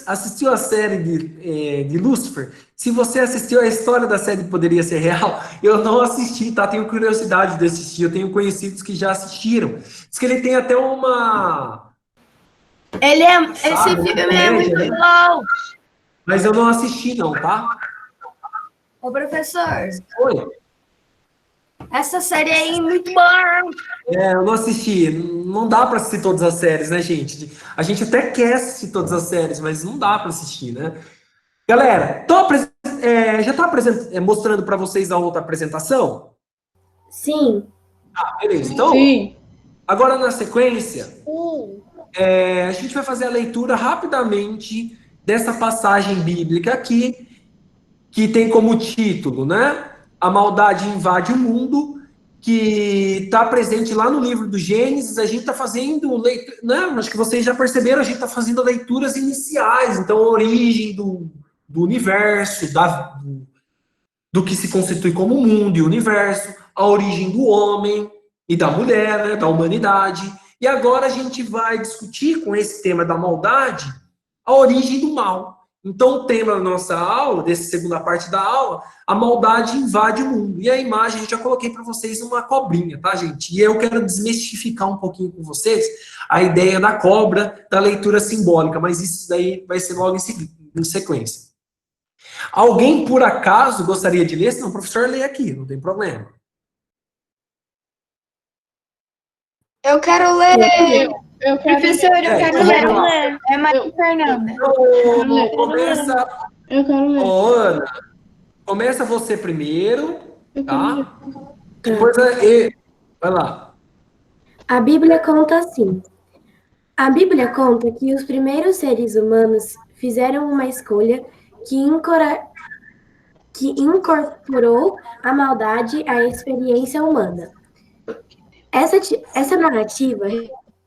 assistiu a série de Lúcifer? Se você assistiu, a história da série poderia ser real? Eu não assisti, tá? Tenho curiosidade de assistir. Eu tenho conhecidos que já assistiram. Diz que ele tem até uma... Esse filme é muito bom. Mas eu não assisti, não, tá? Ô, professor, Oi? essa série aí é muito boa. Eu não assisti. Não dá para assistir todas as séries, né, gente? A gente até quer assistir todas as séries, mas não dá para assistir, né? Galera, já tá mostrando para vocês a outra apresentação? Sim. Beleza. Então, Sim. agora na sequência, a gente vai fazer a leitura rapidamente dessa passagem bíblica aqui, que tem como título, né? A maldade invade o mundo, que está presente lá no livro do Gênesis. A gente está fazendo, né? Acho que vocês já perceberam, a gente está fazendo leituras iniciais, então a origem do universo, do que se constitui como mundo e universo, a origem do homem e da mulher, né? Da humanidade. E agora a gente vai discutir com esse tema da maldade a origem do mal. Então, o tema da nossa aula, dessa segunda parte da aula, a maldade invade o mundo. E a imagem, eu já coloquei para vocês uma cobrinha, tá, gente? E eu quero desmistificar um pouquinho com vocês a ideia da cobra, da leitura simbólica, mas isso daí vai ser logo em sequência. Alguém, por acaso, gostaria de ler? Senão o professor lê aqui, não tem problema. Eu quero ler. Eu quero Professor, eu quero vamos ler. É Maria Fernanda. Então, começa... Eu quero ler. Ô, Ana, começa você primeiro, Eu quero ler. tá? Depois vai lá. A Bíblia conta assim. A Bíblia conta que os primeiros seres humanos fizeram uma escolha que incorporou a maldade à experiência humana. Essa narrativa,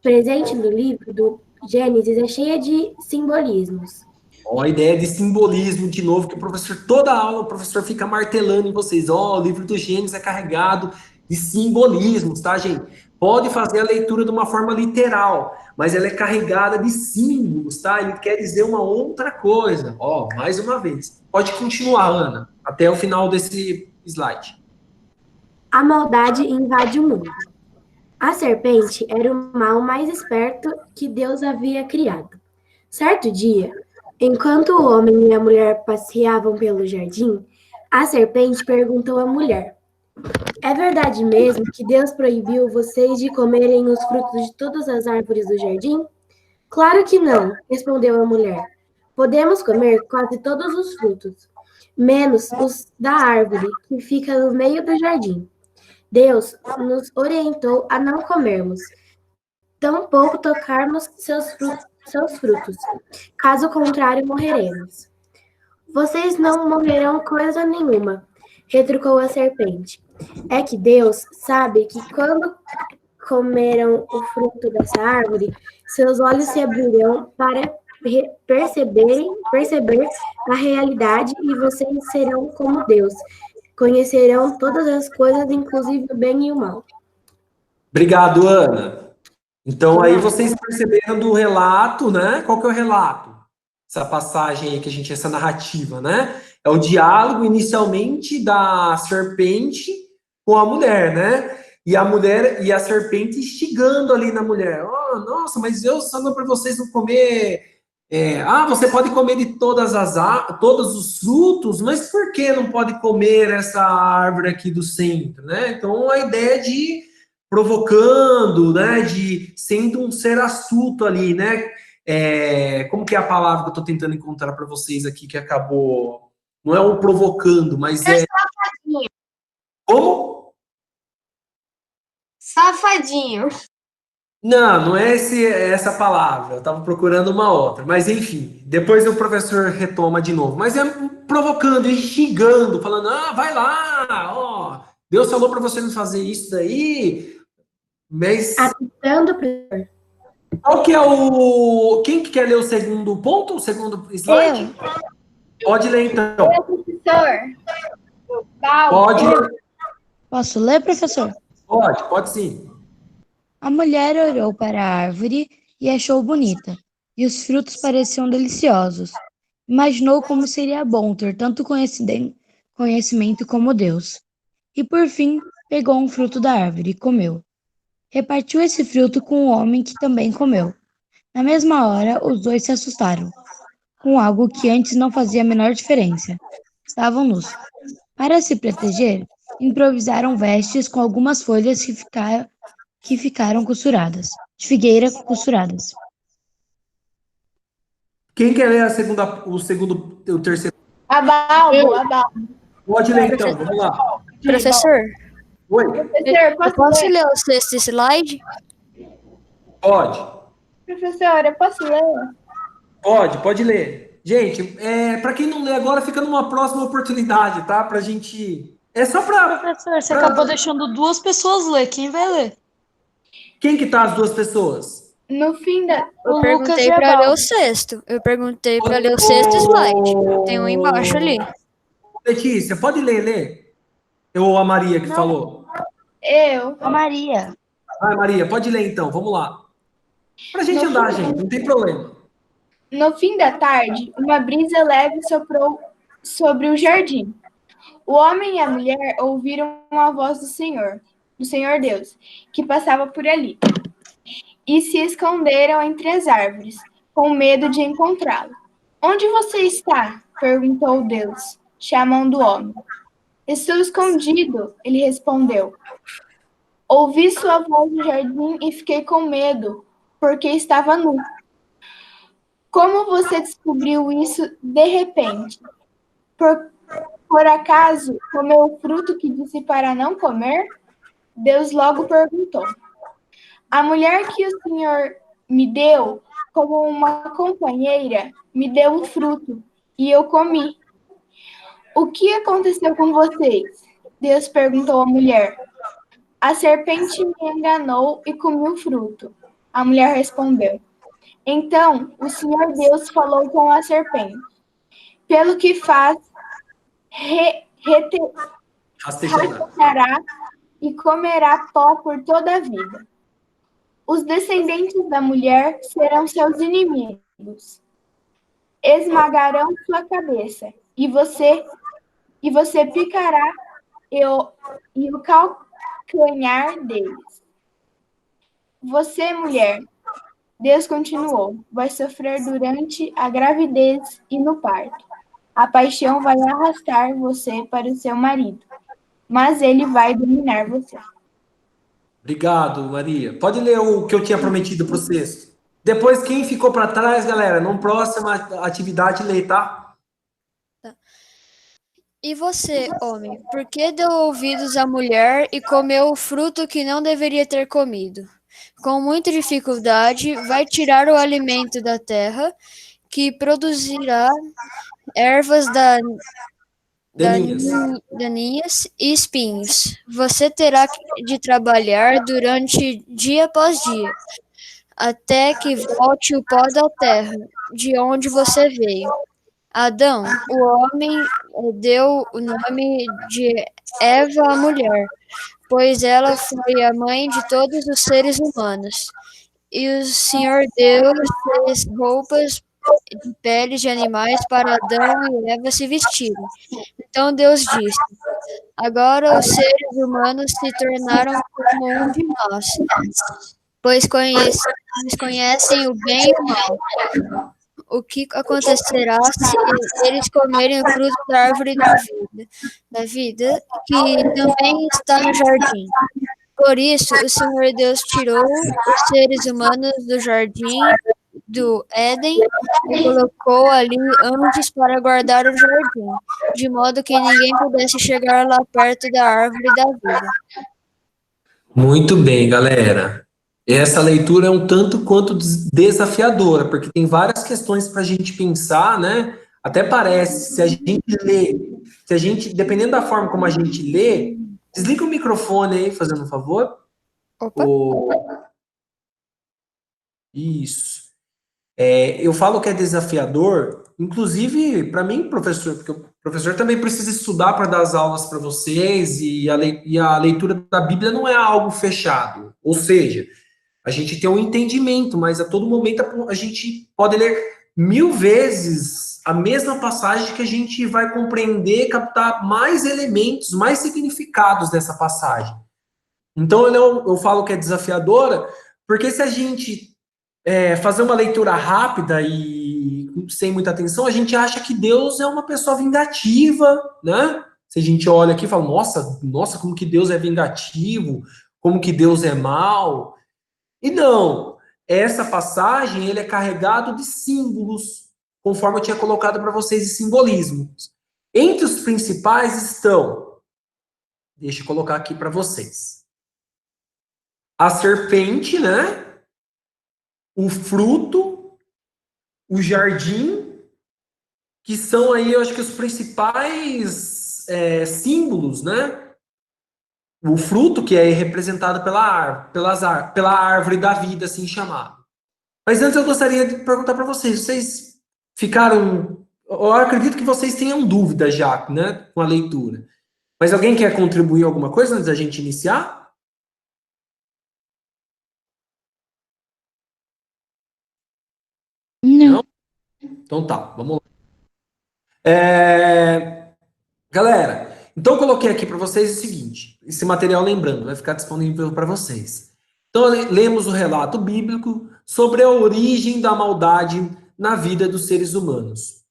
presente no livro do Gênesis, é cheia de simbolismos. Ó, a ideia de simbolismo, de novo, que o professor, toda aula, o professor fica martelando em vocês. Ó, o livro do Gênesis é carregado de simbolismos, tá, gente? Pode fazer a leitura de uma forma literal, mas ela é carregada de símbolos, tá? Ele quer dizer uma outra coisa. Ó, mais uma vez. Pode continuar, Ana, até o final desse slide. A maldade invade o mundo. A serpente era o mal mais esperto que Deus havia criado. Certo dia, enquanto o homem e a mulher passeavam pelo jardim, a serpente perguntou à mulher: é verdade mesmo que Deus proibiu vocês de comerem os frutos de todas as árvores do jardim? Claro que não, respondeu a mulher. Podemos comer quase todos os frutos, menos os da árvore que fica no meio do jardim. Deus nos orientou a não comermos, tampouco tocarmos seus frutos. Caso contrário, morreremos. Vocês não morrerão coisa nenhuma, retrucou a serpente. É que Deus sabe que quando comeram o fruto dessa árvore, seus olhos se abrirão para perceber a realidade e vocês serão como Deus. Conhecerão todas as coisas, inclusive o bem e o mal. Obrigado, Ana. Então, aí vocês perceberam do relato, né? Qual que é o relato? Essa passagem aí que a gente, essa narrativa, né? É o diálogo, inicialmente, da serpente com a mulher, né? E a mulher e a serpente instigando ali na mulher. Oh, nossa, mas Deus falou para vocês não comer... você pode comer de todos os frutos, mas por que não pode comer essa árvore aqui do centro, né? Então, a ideia de provocando, né? De sendo um ser astuto ali, né? Como que é a palavra que eu estou tentando encontrar para vocês aqui que acabou... Não é o provocando, mas é... Safadinho. Como? Safadinho. Não, não é essa palavra. Eu estava procurando uma outra. Mas enfim, depois o professor retoma de novo. Mas é provocando, instigando, falando: ah, vai lá, ó. Deus falou para você não fazer isso daí. Mas Apitando, professor. qual que é o. Quem que quer ler o segundo ponto? O segundo slide? Pode ler então. Professor, Pode, Posso ler, professor? pode sim. A mulher olhou para a árvore e achou bonita, e os frutos pareciam deliciosos. Imaginou como seria bom ter tanto conhecimento como Deus. E por fim, pegou um fruto da árvore e comeu. Repartiu esse fruto com o homem que também comeu. Na mesma hora, os dois se assustaram, com algo que antes não fazia a menor diferença. Estavam nus. Para se proteger, improvisaram vestes com algumas folhas que ficaram costuradas, de figueira costuradas. Quem quer ler o terceiro? Abalbo. Pode ler então, vamos lá. Professor, Oi, Professor, eu posso ler o sexto slide? pode. Professora, posso ler? Pode ler. Gente, para quem não lê agora, fica numa próxima oportunidade, tá? Pra gente. É só pra. Professor, você acabou deixando duas pessoas ler. Quem vai ler? Quem que tá as duas pessoas? No fim da. Eu O Lucas perguntei e a para ler Val. o sexto. Eu perguntei para ler o sexto slide. Tem um embaixo ali. Letícia, pode ler. Ou a Maria que falou? Eu. A Maria. Vai, Maria, pode ler então, vamos lá. Pra gente andar, gente, não tem problema. No fim da tarde, uma brisa leve soprou sobre o jardim. O homem e a mulher ouviram a voz do Senhor Deus, que passava por ali, e se esconderam entre as árvores, com medo de encontrá-lo. Onde você está? Perguntou Deus, chamando o homem. Estou escondido, ele respondeu. Ouvi sua voz no jardim e fiquei com medo, porque estava nu. Como você descobriu isso de repente? Por acaso comeu o fruto que disse para não comer? Deus logo perguntou. A mulher que o Senhor me deu como uma companheira me deu um fruto e eu comi. O que aconteceu com vocês? Deus perguntou à mulher. A serpente me enganou e comi o fruto. A mulher respondeu. Então o Senhor Deus falou com a serpente. Pelo que faz, rastejará e comerá pó por toda a vida. Os descendentes da mulher serão seus inimigos. Esmagarão sua cabeça e você picará e o calcanhar deles. Você, mulher, Deus continuou, vai sofrer durante a gravidez e no parto. A paixão vai arrastar você para o seu marido, mas ele vai dominar você. Obrigado, Maria. Pode ler o que eu tinha prometido para o sexto. Depois, quem ficou para trás, galera, numa próxima atividade, lê, tá? E você, homem, por que deu ouvidos à mulher e comeu o fruto que não deveria ter comido? Com muita dificuldade, vai tirar o alimento da terra, que produzirá ervas daninhas e espinhos. Você terá de trabalhar durante dia após dia, até que volte o pó da terra, de onde você veio. Adão, o homem, deu o nome de Eva à mulher, pois ela foi a mãe de todos os seres humanos. E o Senhor Deus fez roupas de peles de animais para Adão e Eva se vestirem. Então Deus disse: agora os seres humanos se tornaram como um de nós, pois conhecem o bem e o mal. O que acontecerá se eles comerem o fruto da árvore da vida, que também está no jardim? Por isso, o Senhor Deus tirou os seres humanos do jardim do Éden e colocou ali anjos para guardar o jardim, de modo que ninguém pudesse chegar lá perto da árvore da vida. Muito bem, galera. Essa leitura é um tanto quanto desafiadora, porque tem várias questões para a gente pensar, né? Até parece, se a gente lê, se a gente, dependendo da forma como a gente lê, desliga o microfone aí, fazendo um favor. Opa. Isso. Eu falo que é desafiador, inclusive para mim, professor, porque o professor também precisa estudar para dar as aulas para vocês, e a leitura da Bíblia não é algo fechado. Ou seja, a gente tem um entendimento, mas a todo momento a gente pode ler 1000 vezes a mesma passagem que a gente vai compreender, captar mais elementos, mais significados dessa passagem. Então eu falo que é desafiadora, porque se a gente fazer uma leitura rápida e sem muita atenção, a gente acha que Deus é uma pessoa vingativa, né? Se a gente olha aqui e fala, nossa, como que Deus é vingativo, como que Deus é mau. E não, essa passagem ele é carregado de símbolos, conforme eu tinha colocado para vocês, de simbolismos. Entre os principais estão, deixa eu colocar aqui para vocês, a serpente, né? O fruto, o jardim, que são aí, eu acho que os principais símbolos, né? O fruto, que é representado pela árvore da vida, assim chamada. Mas antes eu gostaria de perguntar para vocês ficaram... Eu acredito que vocês tenham dúvida já, né, com a leitura. Mas alguém quer contribuir alguma coisa antes da gente iniciar? Não. Então tá, vamos lá. Galera, então eu coloquei aqui para vocês o seguinte, esse material, lembrando, vai ficar disponível para vocês. Então, lemos o relato bíblico sobre a origem da maldade na vida dos seres humanos.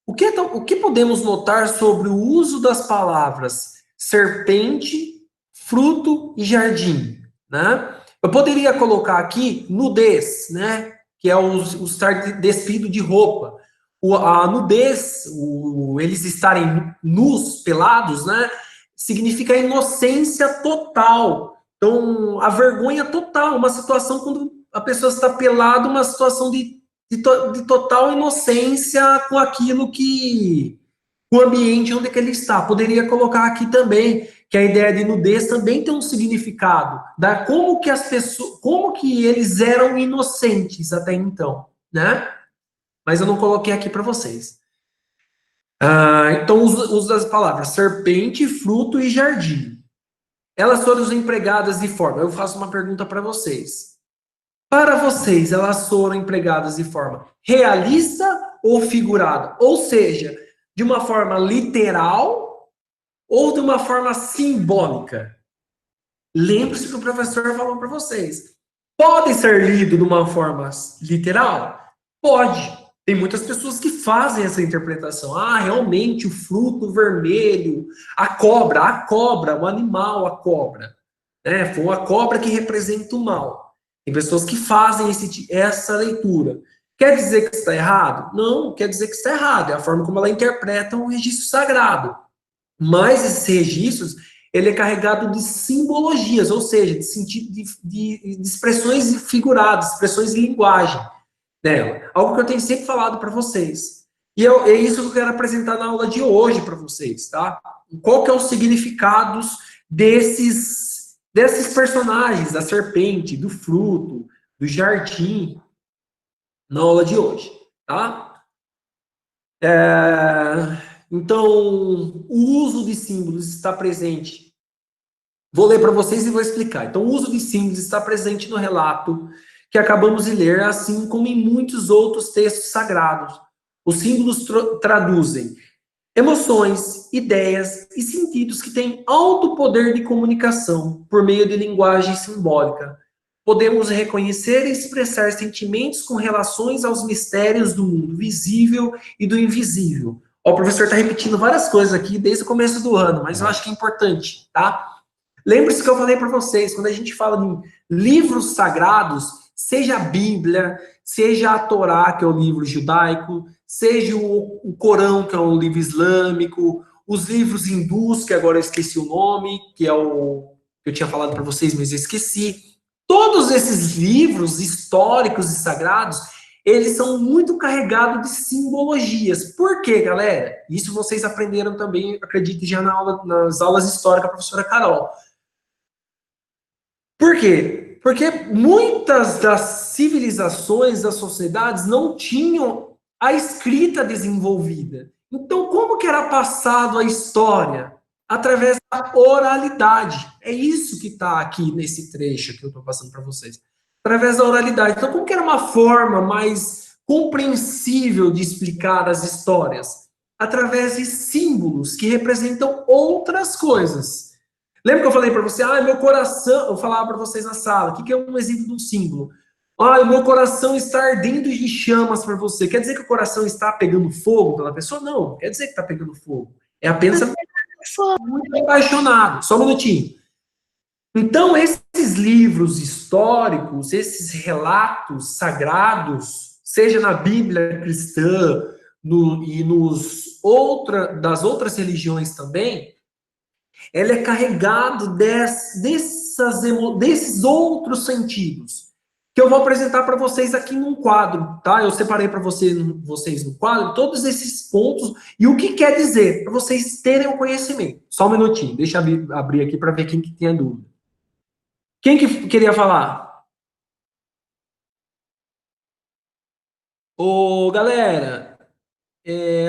O que podemos notar sobre o uso das palavras serpente, fruto e jardim, né? Eu poderia colocar aqui nudez, né? Que é o estar despido de roupa. A nudez, eles estarem nus, pelados, né? Significa a inocência total. Então, a vergonha total, uma situação quando a pessoa está pelada, uma situação de total inocência com aquilo que... o ambiente onde que ele está. Poderia colocar aqui também que a ideia de nudez também tem um significado, da como que as pessoas, como que eles eram inocentes até então, né? Mas eu não coloquei aqui para vocês. Então, uso das palavras serpente, fruto e jardim. Elas foram empregadas de forma... Eu faço uma pergunta para vocês. Para vocês, elas foram empregadas de forma realista ou figurada? Ou seja, de uma forma literal ou de uma forma simbólica? Lembre-se que o professor falou para vocês. Pode ser lido de uma forma literal? Pode. Tem muitas pessoas que fazem essa interpretação. Realmente, o fruto vermelho, a cobra, o animal, a cobra. Foi uma cobra que representa o mal. Tem pessoas que fazem essa leitura. Quer dizer que está errado? Não, quer dizer que está errado. É a forma como ela interpreta um registro sagrado. Mas esses registros, ele é carregado de simbologias, ou seja, de sentido de expressões figuradas, expressões de linguagem dela. Algo que eu tenho sempre falado para vocês. E é isso que eu quero apresentar na aula de hoje para vocês, tá? Qual que é os significados desses personagens, da serpente, do fruto, do jardim, na aula de hoje, tá? Então, o uso de símbolos está presente. Vou ler para vocês e vou explicar. Então, o uso de símbolos está presente no relato que acabamos de ler, assim como em muitos outros textos sagrados. Os símbolos traduzem emoções, ideias e sentidos que têm alto poder de comunicação por meio de linguagem simbólica. Podemos reconhecer e expressar sentimentos com relações aos mistérios do mundo visível e do invisível. O professor está repetindo várias coisas aqui desde o começo do ano, mas eu acho que é importante, tá? Lembre-se que eu falei para vocês, quando a gente fala de livros sagrados, seja a Bíblia, seja a Torá, que é o livro judaico, seja o Corão, que é o livro islâmico, os livros hindus, que agora eu esqueci o nome, que é o que eu tinha falado para vocês, mas eu esqueci. Todos esses livros históricos e sagrados, eles são muito carregados de simbologias. Por quê, galera? Isso vocês aprenderam também, acredito, já nas aulas históricas, professora Carol. Por quê? Porque muitas das civilizações, das sociedades, não tinham a escrita desenvolvida. Então, como que era passado a história? Através da oralidade. É isso que está aqui nesse trecho que eu estou passando para vocês. Através da oralidade. Então, como que era uma forma mais compreensível de explicar as histórias? Através de símbolos que representam outras coisas. Lembra que eu falei para você? Meu coração... Eu falava para vocês na sala. O que é um exemplo de um símbolo? O meu coração está ardendo de chamas para você. Quer dizer que o coração está pegando fogo pela pessoa? Não, quer dizer que está pegando fogo. É apenas muito apaixonado. Só um minutinho. Então, esses livros históricos, esses relatos sagrados, seja na Bíblia cristã e das outras religiões também, ele é carregado desses outros sentidos, que eu vou apresentar para vocês aqui num quadro, tá? Eu separei para vocês no quadro todos esses pontos e o que quer dizer, para vocês terem o conhecimento. Só um minutinho, deixa eu abrir aqui para ver quem que tem a dúvida. Quem que queria falar? Galera,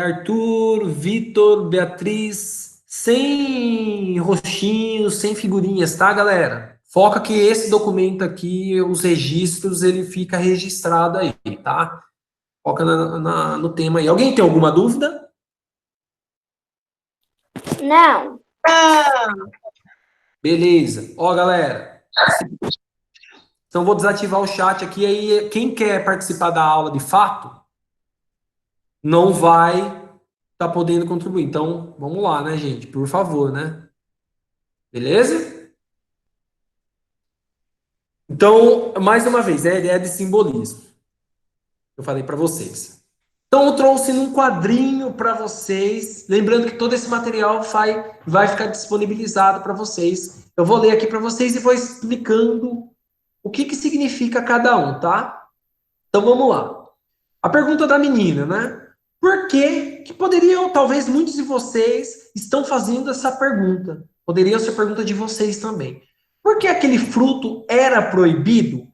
Arthur, Vitor, Beatriz, sem rostinhos, sem figurinhas, tá, galera? Foca que esse documento aqui, os registros, ele fica registrado aí, tá? Foca no tema aí. Alguém tem alguma dúvida? Não. Beleza. Galera. Então, vou desativar o chat aqui. Aí, quem quer participar da aula de fato, não vai estar podendo contribuir. Então, vamos lá, né, gente? Por favor, né? Beleza? Então, mais uma vez, é a ideia de simbolismo. Eu falei para vocês. Então, eu trouxe num quadrinho para vocês. Lembrando que todo esse material vai ficar disponibilizado para vocês. Eu vou ler aqui para vocês e vou explicando o que significa cada um, tá? Então, vamos lá. A pergunta da menina, né? Por que poderiam, talvez muitos de vocês estão fazendo essa pergunta. Poderia ser pergunta de vocês também. Por que aquele fruto era proibido?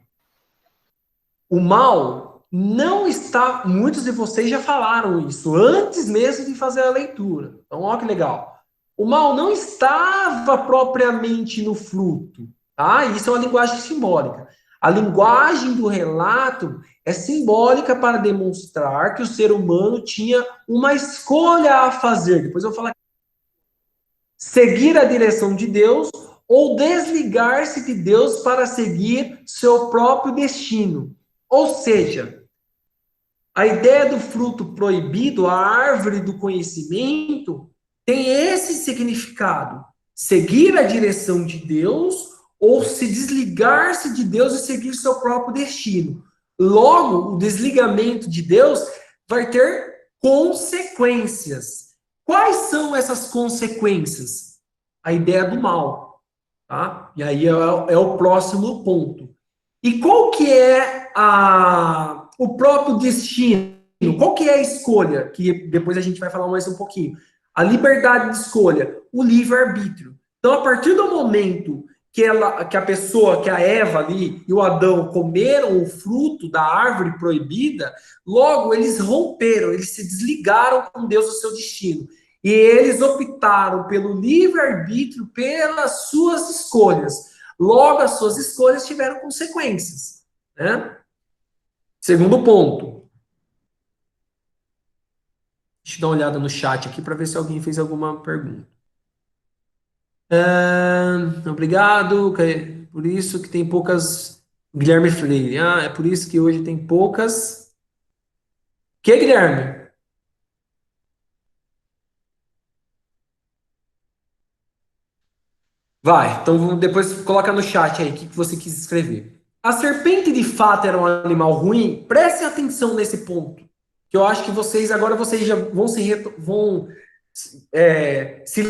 O mal não está... Muitos de vocês já falaram isso antes mesmo de fazer a leitura. Então, olha que legal. O mal não estava propriamente no fruto, tá? Isso é uma linguagem simbólica. A linguagem do relato é simbólica para demonstrar que o ser humano tinha uma escolha a fazer. Depois eu vou falar. Seguir a direção de Deus ou desligar-se de Deus para seguir seu próprio destino. Ou seja, a ideia do fruto proibido, a árvore do conhecimento, tem esse significado. Seguir a direção de Deus ou se desligar-se de Deus e seguir seu próprio destino. Logo, o desligamento de Deus vai ter consequências. Quais são essas consequências? A ideia do mal. Tá? E aí é o próximo ponto. E qual que é o próprio destino? Qual que é a escolha? Que depois a gente vai falar mais um pouquinho. A liberdade de escolha, o livre-arbítrio. Então, a partir do momento que a pessoa, que a Eva ali e o Adão comeram o fruto da árvore proibida, logo eles romperam, eles se desligaram com Deus do seu destino. E eles optaram pelo livre-arbítrio, pelas suas escolhas. Logo, as suas escolhas tiveram consequências. Né? Segundo ponto. Deixa eu dar uma olhada no chat aqui para ver se alguém fez alguma pergunta. Obrigado. Por isso que tem poucas... Guilherme Freire. É por isso que hoje tem poucas... Que, Guilherme? Vai, então depois coloca no chat aí o que você quis escrever. A serpente de fato era um animal ruim? Prestem atenção nesse ponto. Que eu acho que vocês já vão se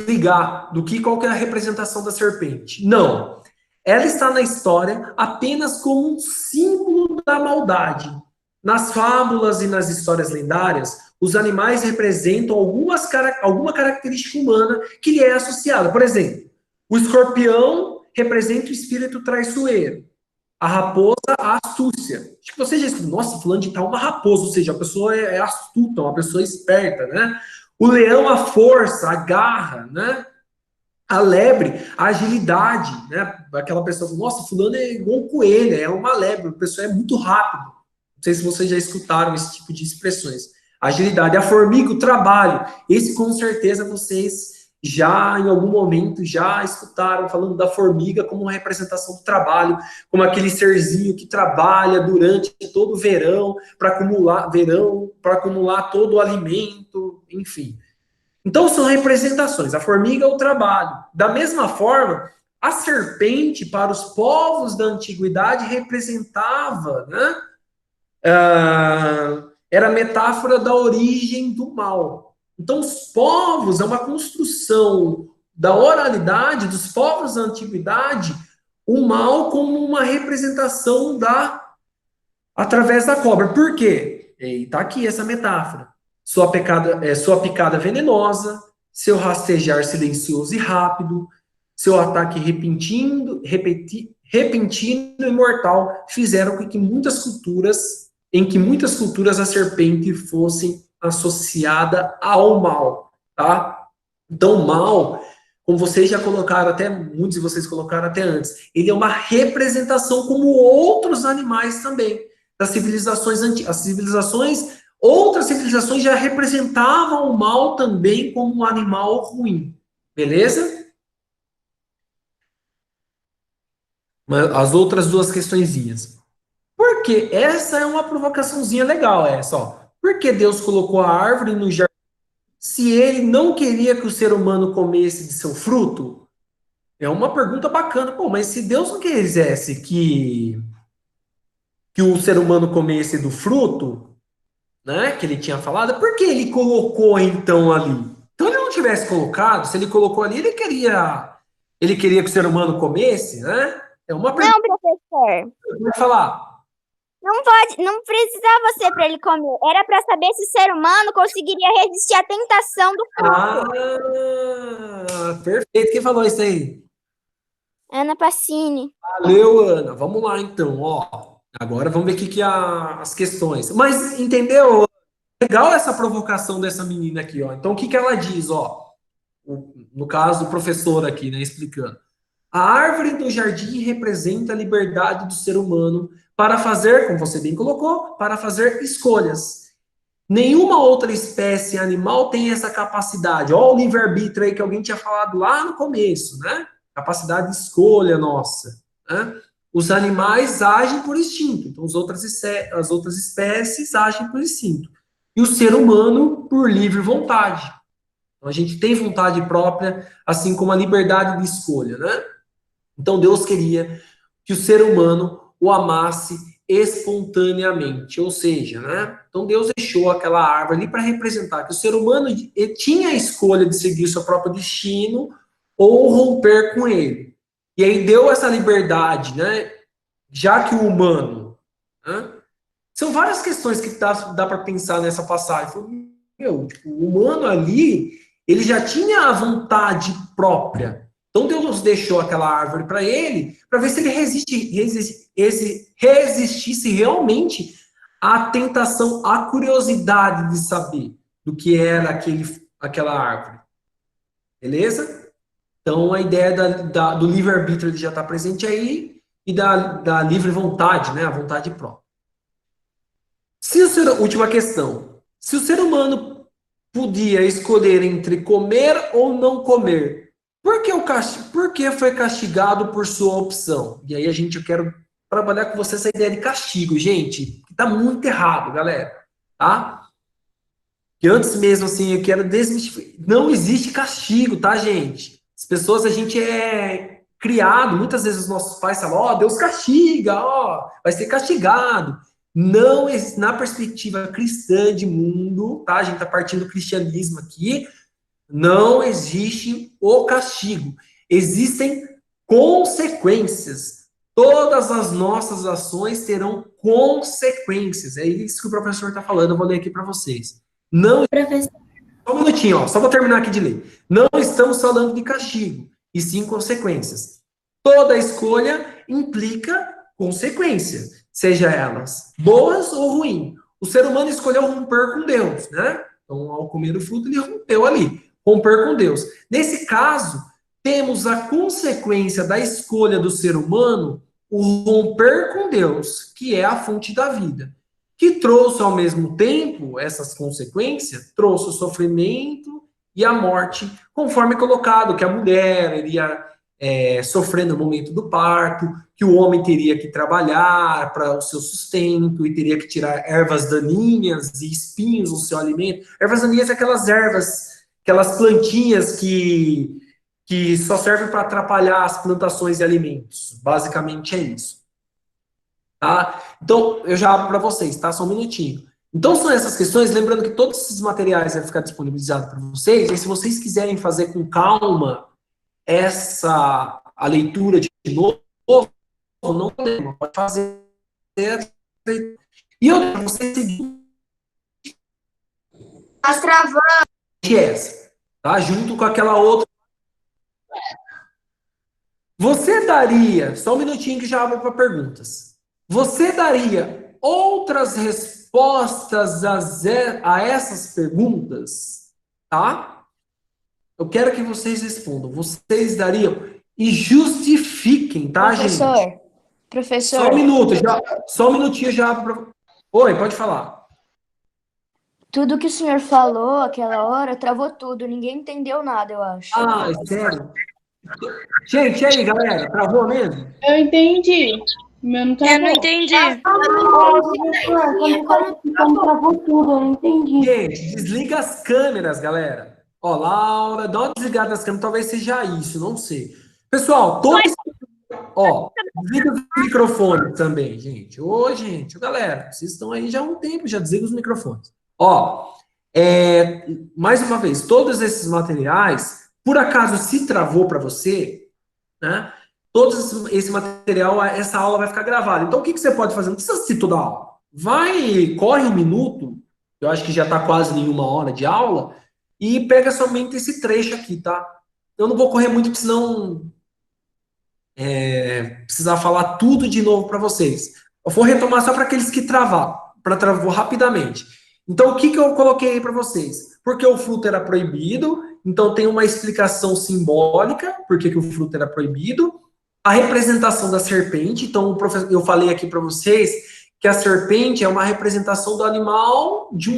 ligar qual que é a representação da serpente. Não. ela está na história apenas como um símbolo da maldade. Nas fábulas e nas histórias lendárias, os animais representam alguma característica humana que lhe é associada. Por exemplo, o escorpião representa o espírito traiçoeiro. A raposa, a astúcia. Acho que você já escutou, nossa, fulano de tal, uma raposa, ou seja, a pessoa é astuta, uma pessoa esperta, né? O leão, a força, a garra, né? A lebre, a agilidade, né? Aquela pessoa, nossa, fulano é igual um coelho, é uma lebre, a pessoa é muito rápido. Não sei se vocês já escutaram esse tipo de expressões. Agilidade, a formiga, o trabalho. Esse, com certeza, vocês já, em algum momento, já escutaram falando da formiga como uma representação do trabalho, como aquele serzinho que trabalha durante todo o verão para acumular todo o alimento, enfim. Então, são representações. A formiga é o trabalho. Da mesma forma, a serpente, para os povos da antiguidade, representava, né? Era a metáfora da origem do mal. Então, os povos, é uma construção da oralidade dos povos da antiguidade, o mal como uma representação através da cobra. Por quê? Está aqui essa metáfora. Sua picada venenosa, seu rastejar silencioso e rápido, seu ataque repentino e mortal fizeram com que muitas culturas a serpente fosse associada ao mal, tá? Então, o mal, como vocês já colocaram até, muitos de vocês colocaram até antes, ele é uma representação como outros animais também, das civilizações antigas. Outras civilizações já representavam o mal também como um animal ruim, beleza? As outras duas questõezinhas. Porque essa é uma provocaçãozinha legal, ó. Por que Deus colocou a árvore no jardim se ele não queria que o ser humano comesse de seu fruto? É uma pergunta bacana. Pô, mas se Deus não quisesse que o ser humano comesse do fruto, né, que ele tinha falado, por que ele colocou então ali? Então, ele não tivesse colocado, se ele colocou ali, ele queria que o ser humano comesse, né? É uma pergunta. Não, professor. Pode falar. Não precisava ser para ele comer. Era para saber se o ser humano conseguiria resistir à tentação do fruto. Perfeito. Quem falou isso aí? Ana Pacini. Valeu, Ana. Vamos lá, então. Ó, agora vamos ver aqui que as questões. Mas, entendeu? Legal essa provocação dessa menina aqui, ó. Então, o que ela diz, ó? No caso, o professor aqui, né, explicando. A árvore do jardim representa a liberdade do ser humano para fazer, como você bem colocou, para fazer escolhas. Nenhuma outra espécie animal tem essa capacidade. Ó, o livre-arbítrio aí que alguém tinha falado lá no começo, né? Capacidade de escolha nossa, né? Os animais agem por instinto, então as outras espécies agem por instinto. E o ser humano por livre vontade. Então a gente tem vontade própria, assim como a liberdade de escolha, né? Então Deus queria que o ser humano o amasse espontaneamente, ou seja, né? Então Deus deixou aquela árvore ali para representar que o ser humano tinha a escolha de seguir o seu próprio destino ou romper com ele. E aí deu essa liberdade, né? Já que o humano, né? São várias questões que dá para pensar nessa passagem. Tipo, o humano ali, ele já tinha a vontade própria. Então Deus deixou aquela árvore para ele, para ver se ele resistisse realmente à tentação, à curiosidade de saber do que era aquela árvore. Beleza? Então a ideia do livre-arbítrio já está presente aí, e da livre vontade, né? A vontade própria. Última questão. Se o ser humano podia escolher entre comer ou não comer, por que foi castigado por sua opção? E aí eu quero trabalhar com você essa ideia de castigo, gente, que tá muito errado, galera, tá? Que antes mesmo, assim, eu quero desmistificar. Não existe castigo, tá, gente? As pessoas, a gente é criado, muitas vezes os nossos pais falam, ó, Deus castiga, ó, vai ser castigado. Não, na perspectiva cristã de mundo, tá? A gente tá partindo do cristianismo aqui, não existe o castigo. Existem consequências. Todas as nossas ações terão consequências. É isso que o professor está falando, eu vou ler aqui para vocês. Não, Professor, só um minutinho, ó, só vou terminar aqui de ler. Não estamos falando de castigo, e sim consequências. Toda escolha implica consequência, seja elas boas ou ruins. O ser humano escolheu romper com Deus, né? Então, ao comer o fruto, ele rompeu ali, romper com Deus. Nesse caso, temos a consequência da escolha do ser humano, o romper com Deus, que é a fonte da vida. Que trouxe ao mesmo tempo, essas consequências, trouxe o sofrimento e a morte, conforme colocado, que a mulher iria sofrer no momento do parto, que o homem teria que trabalhar para o seu sustento e teria que tirar ervas daninhas e espinhos do seu alimento. Ervas daninhas é aquelas ervas, aquelas plantinhas que só servem para atrapalhar as plantações de alimentos. Basicamente é isso. Tá? Então, eu já abro para vocês, tá? Só um minutinho. Então, são essas questões, lembrando que todos esses materiais vão ficar disponibilizados para vocês, e se vocês quiserem fazer com calma a leitura de novo, não problema, pode fazer. E eu você seguir Nós travamos. essa, tá? Junto com aquela outra. Você daria, só um minutinho que já abro para perguntas. Você daria outras respostas a essas perguntas, tá? Eu quero que vocês respondam. Vocês dariam e justifiquem, tá, gente? Professor, Só um minuto, só um minutinho já abro pra... Oi, pode falar. tudo que o senhor falou aquela hora travou tudo, ninguém entendeu nada, eu acho. Ah, é sério? Gente, e aí, galera? Travou mesmo? Eu entendi. O meu não tá Eu não bom. entendi. quando travou tudo, eu não entendi. Gente, desliga as câmeras, galera. Ó, Laura, dá uma desligada nas câmeras, talvez seja isso, não sei. Pessoal, todos... Ó, desliga os microfones também, gente. Ô, gente, galera, vocês estão aí já há um tempo, já desliga os microfones. Ó, mais uma vez, todos esses materiais, por acaso se travou para você, né? Todo esse material, essa aula vai ficar gravada. Então, o que você pode fazer? Não precisa assistir toda a aula. Corre um minuto, eu acho que já está quase em 1 hora de aula, e pega somente esse trecho aqui, tá? Eu não vou correr muito, porque senão precisar falar tudo de novo para vocês. Eu vou retomar só para aqueles que travou rapidamente. Então, o que eu coloquei aí para vocês? Porque o fruto era proibido, então tem uma explicação simbólica, por que o fruto era proibido. A representação da serpente, então eu falei aqui para vocês que a serpente é uma representação de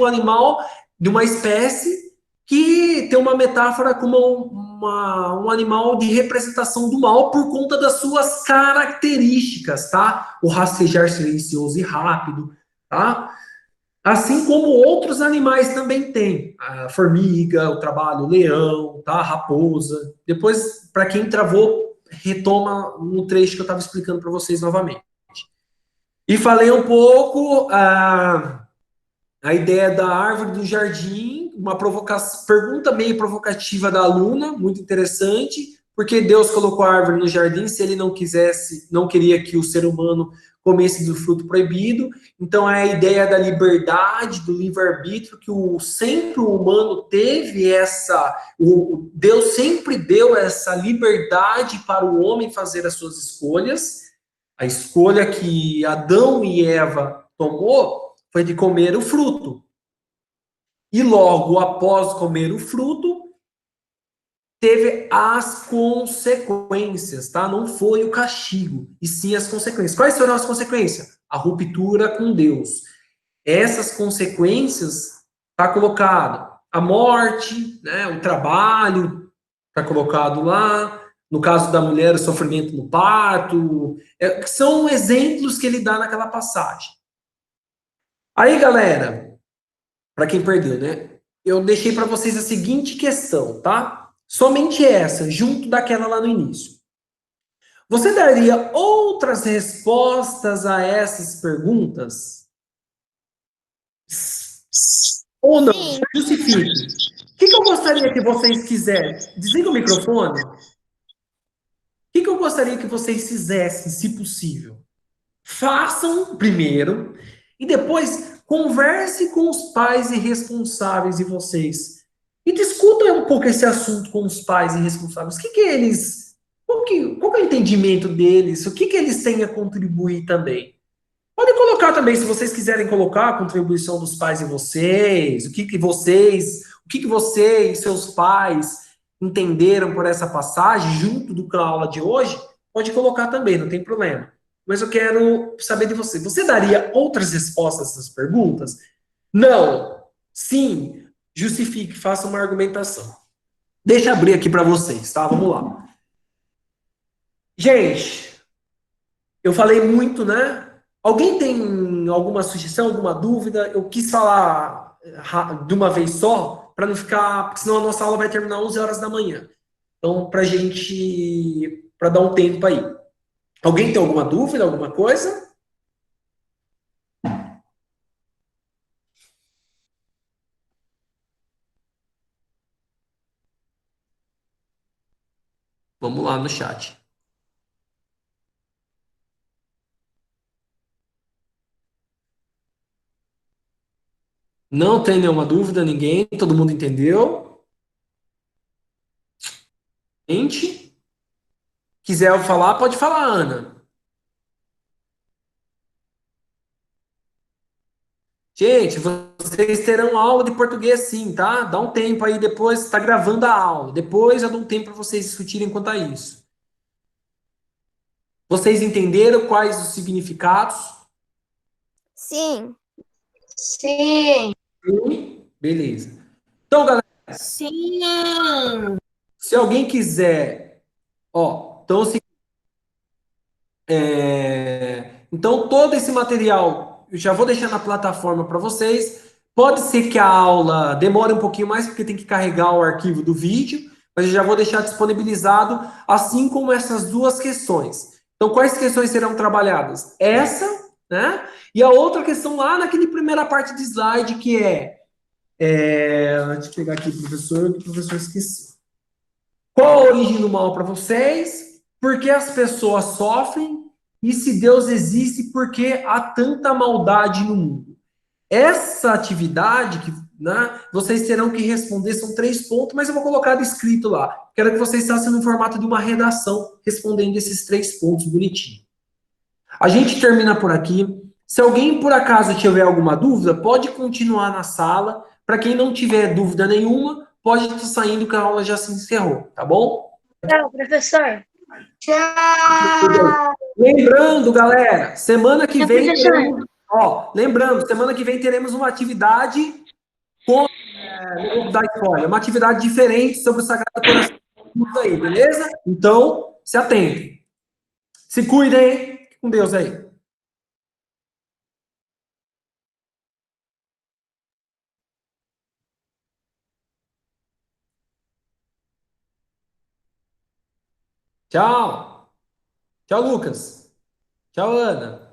uma espécie que tem uma metáfora como um animal de representação do mal por conta das suas características, tá? O rastejar silencioso e rápido, tá? Assim como outros animais também têm. A formiga, o trabalho, o leão, tá? A raposa. Depois, para quem travou, retoma um trecho que eu estava explicando para vocês novamente. E falei um pouco a ideia da árvore do jardim, uma pergunta meio provocativa da aluna, muito interessante, porque Deus colocou a árvore no jardim se ele não queria que o ser humano comesse do fruto proibido. Então é a ideia da liberdade, do livre-arbítrio, que sempre o humano teve Deus sempre deu essa liberdade para o homem fazer as suas escolhas. A escolha que Adão e Eva tomou foi de comer o fruto. E logo após comer o fruto, teve as consequências, tá? Não foi o castigo, e sim as consequências. Quais foram as consequências? A ruptura com Deus. Essas consequências está colocado a morte, né? O trabalho está colocado lá. No caso da mulher, o sofrimento no parto. São exemplos que ele dá naquela passagem. Aí, galera, para quem perdeu, né? Eu deixei para vocês a seguinte questão, tá? Somente essa, junto daquela lá no início. Você daria outras respostas a essas perguntas? Ou não? Sim. Justifique. O que eu gostaria que vocês quisessem? Desliga o microfone. O que eu gostaria que vocês fizessem, se possível? Façam primeiro e depois converse com os pais irresponsáveis de vocês. E discuta um pouco esse assunto com os pais irresponsáveis. O que que eles... qual que é o entendimento deles? O que que eles têm a contribuir também? Podem colocar também, se vocês quiserem colocar a contribuição dos pais em vocês, o que que vocês, seus pais, entenderam por essa passagem, junto do com a aula de hoje, pode colocar também, não tem problema. Mas eu quero saber de você. Você daria outras respostas a essas perguntas? Não. Sim. Justifique, faça uma argumentação. Deixa eu abrir aqui para vocês, tá? Vamos lá. Gente, eu falei muito, né? Alguém tem alguma sugestão, alguma dúvida? Eu quis falar de uma vez só, para não ficar... Porque senão a nossa aula vai terminar 11 horas da manhã. Então, para dar um tempo aí. Alguém tem alguma dúvida, alguma coisa? Vamos lá no chat. Não tem nenhuma dúvida, ninguém, todo mundo entendeu? Gente, quiser falar, pode falar, Ana. Gente, vocês terão aula de português sim, tá? Dá um tempo aí depois, está gravando a aula. Depois eu dou um tempo para vocês discutirem quanto a isso. Vocês entenderam quais os significados? Sim. Sim. Sim. Beleza. Então, galera, Sim! se alguém quiser, ó, então, então todo esse material eu já vou deixar na plataforma para vocês. Pode ser que a aula demore um pouquinho mais, porque tem que carregar o arquivo do vídeo, mas eu já vou deixar disponibilizado, assim como essas duas questões. Então, quais questões serão trabalhadas? Essa, né? E a outra questão lá naquele primeira parte de slide, que deixa eu pegar aqui, professor, que o professor esqueceu. Qual a origem do mal para vocês? Por que as pessoas sofrem? E se Deus existe, por que há tanta maldade no mundo? Essa atividade, né, vocês terão que responder, são 3 pontos, mas eu vou colocar escrito lá. Quero que vocês façam no formato de uma redação, respondendo esses 3 pontos bonitinho. A gente termina por aqui. Se alguém, por acaso, tiver alguma dúvida, pode continuar na sala. Para quem não tiver dúvida nenhuma, pode estar saindo que a aula já se encerrou, tá bom? Tchau, professor. Tchau. Lembrando, galera, semana que Tchau, vem professor. semana que vem teremos uma atividade no grupo da escola, uma atividade diferente sobre o Sagrado Coração aí, beleza? Então, se atentem. Se cuidem, hein? Fique com Deus aí. Tchau. Tchau, Lucas. Tchau, Ana.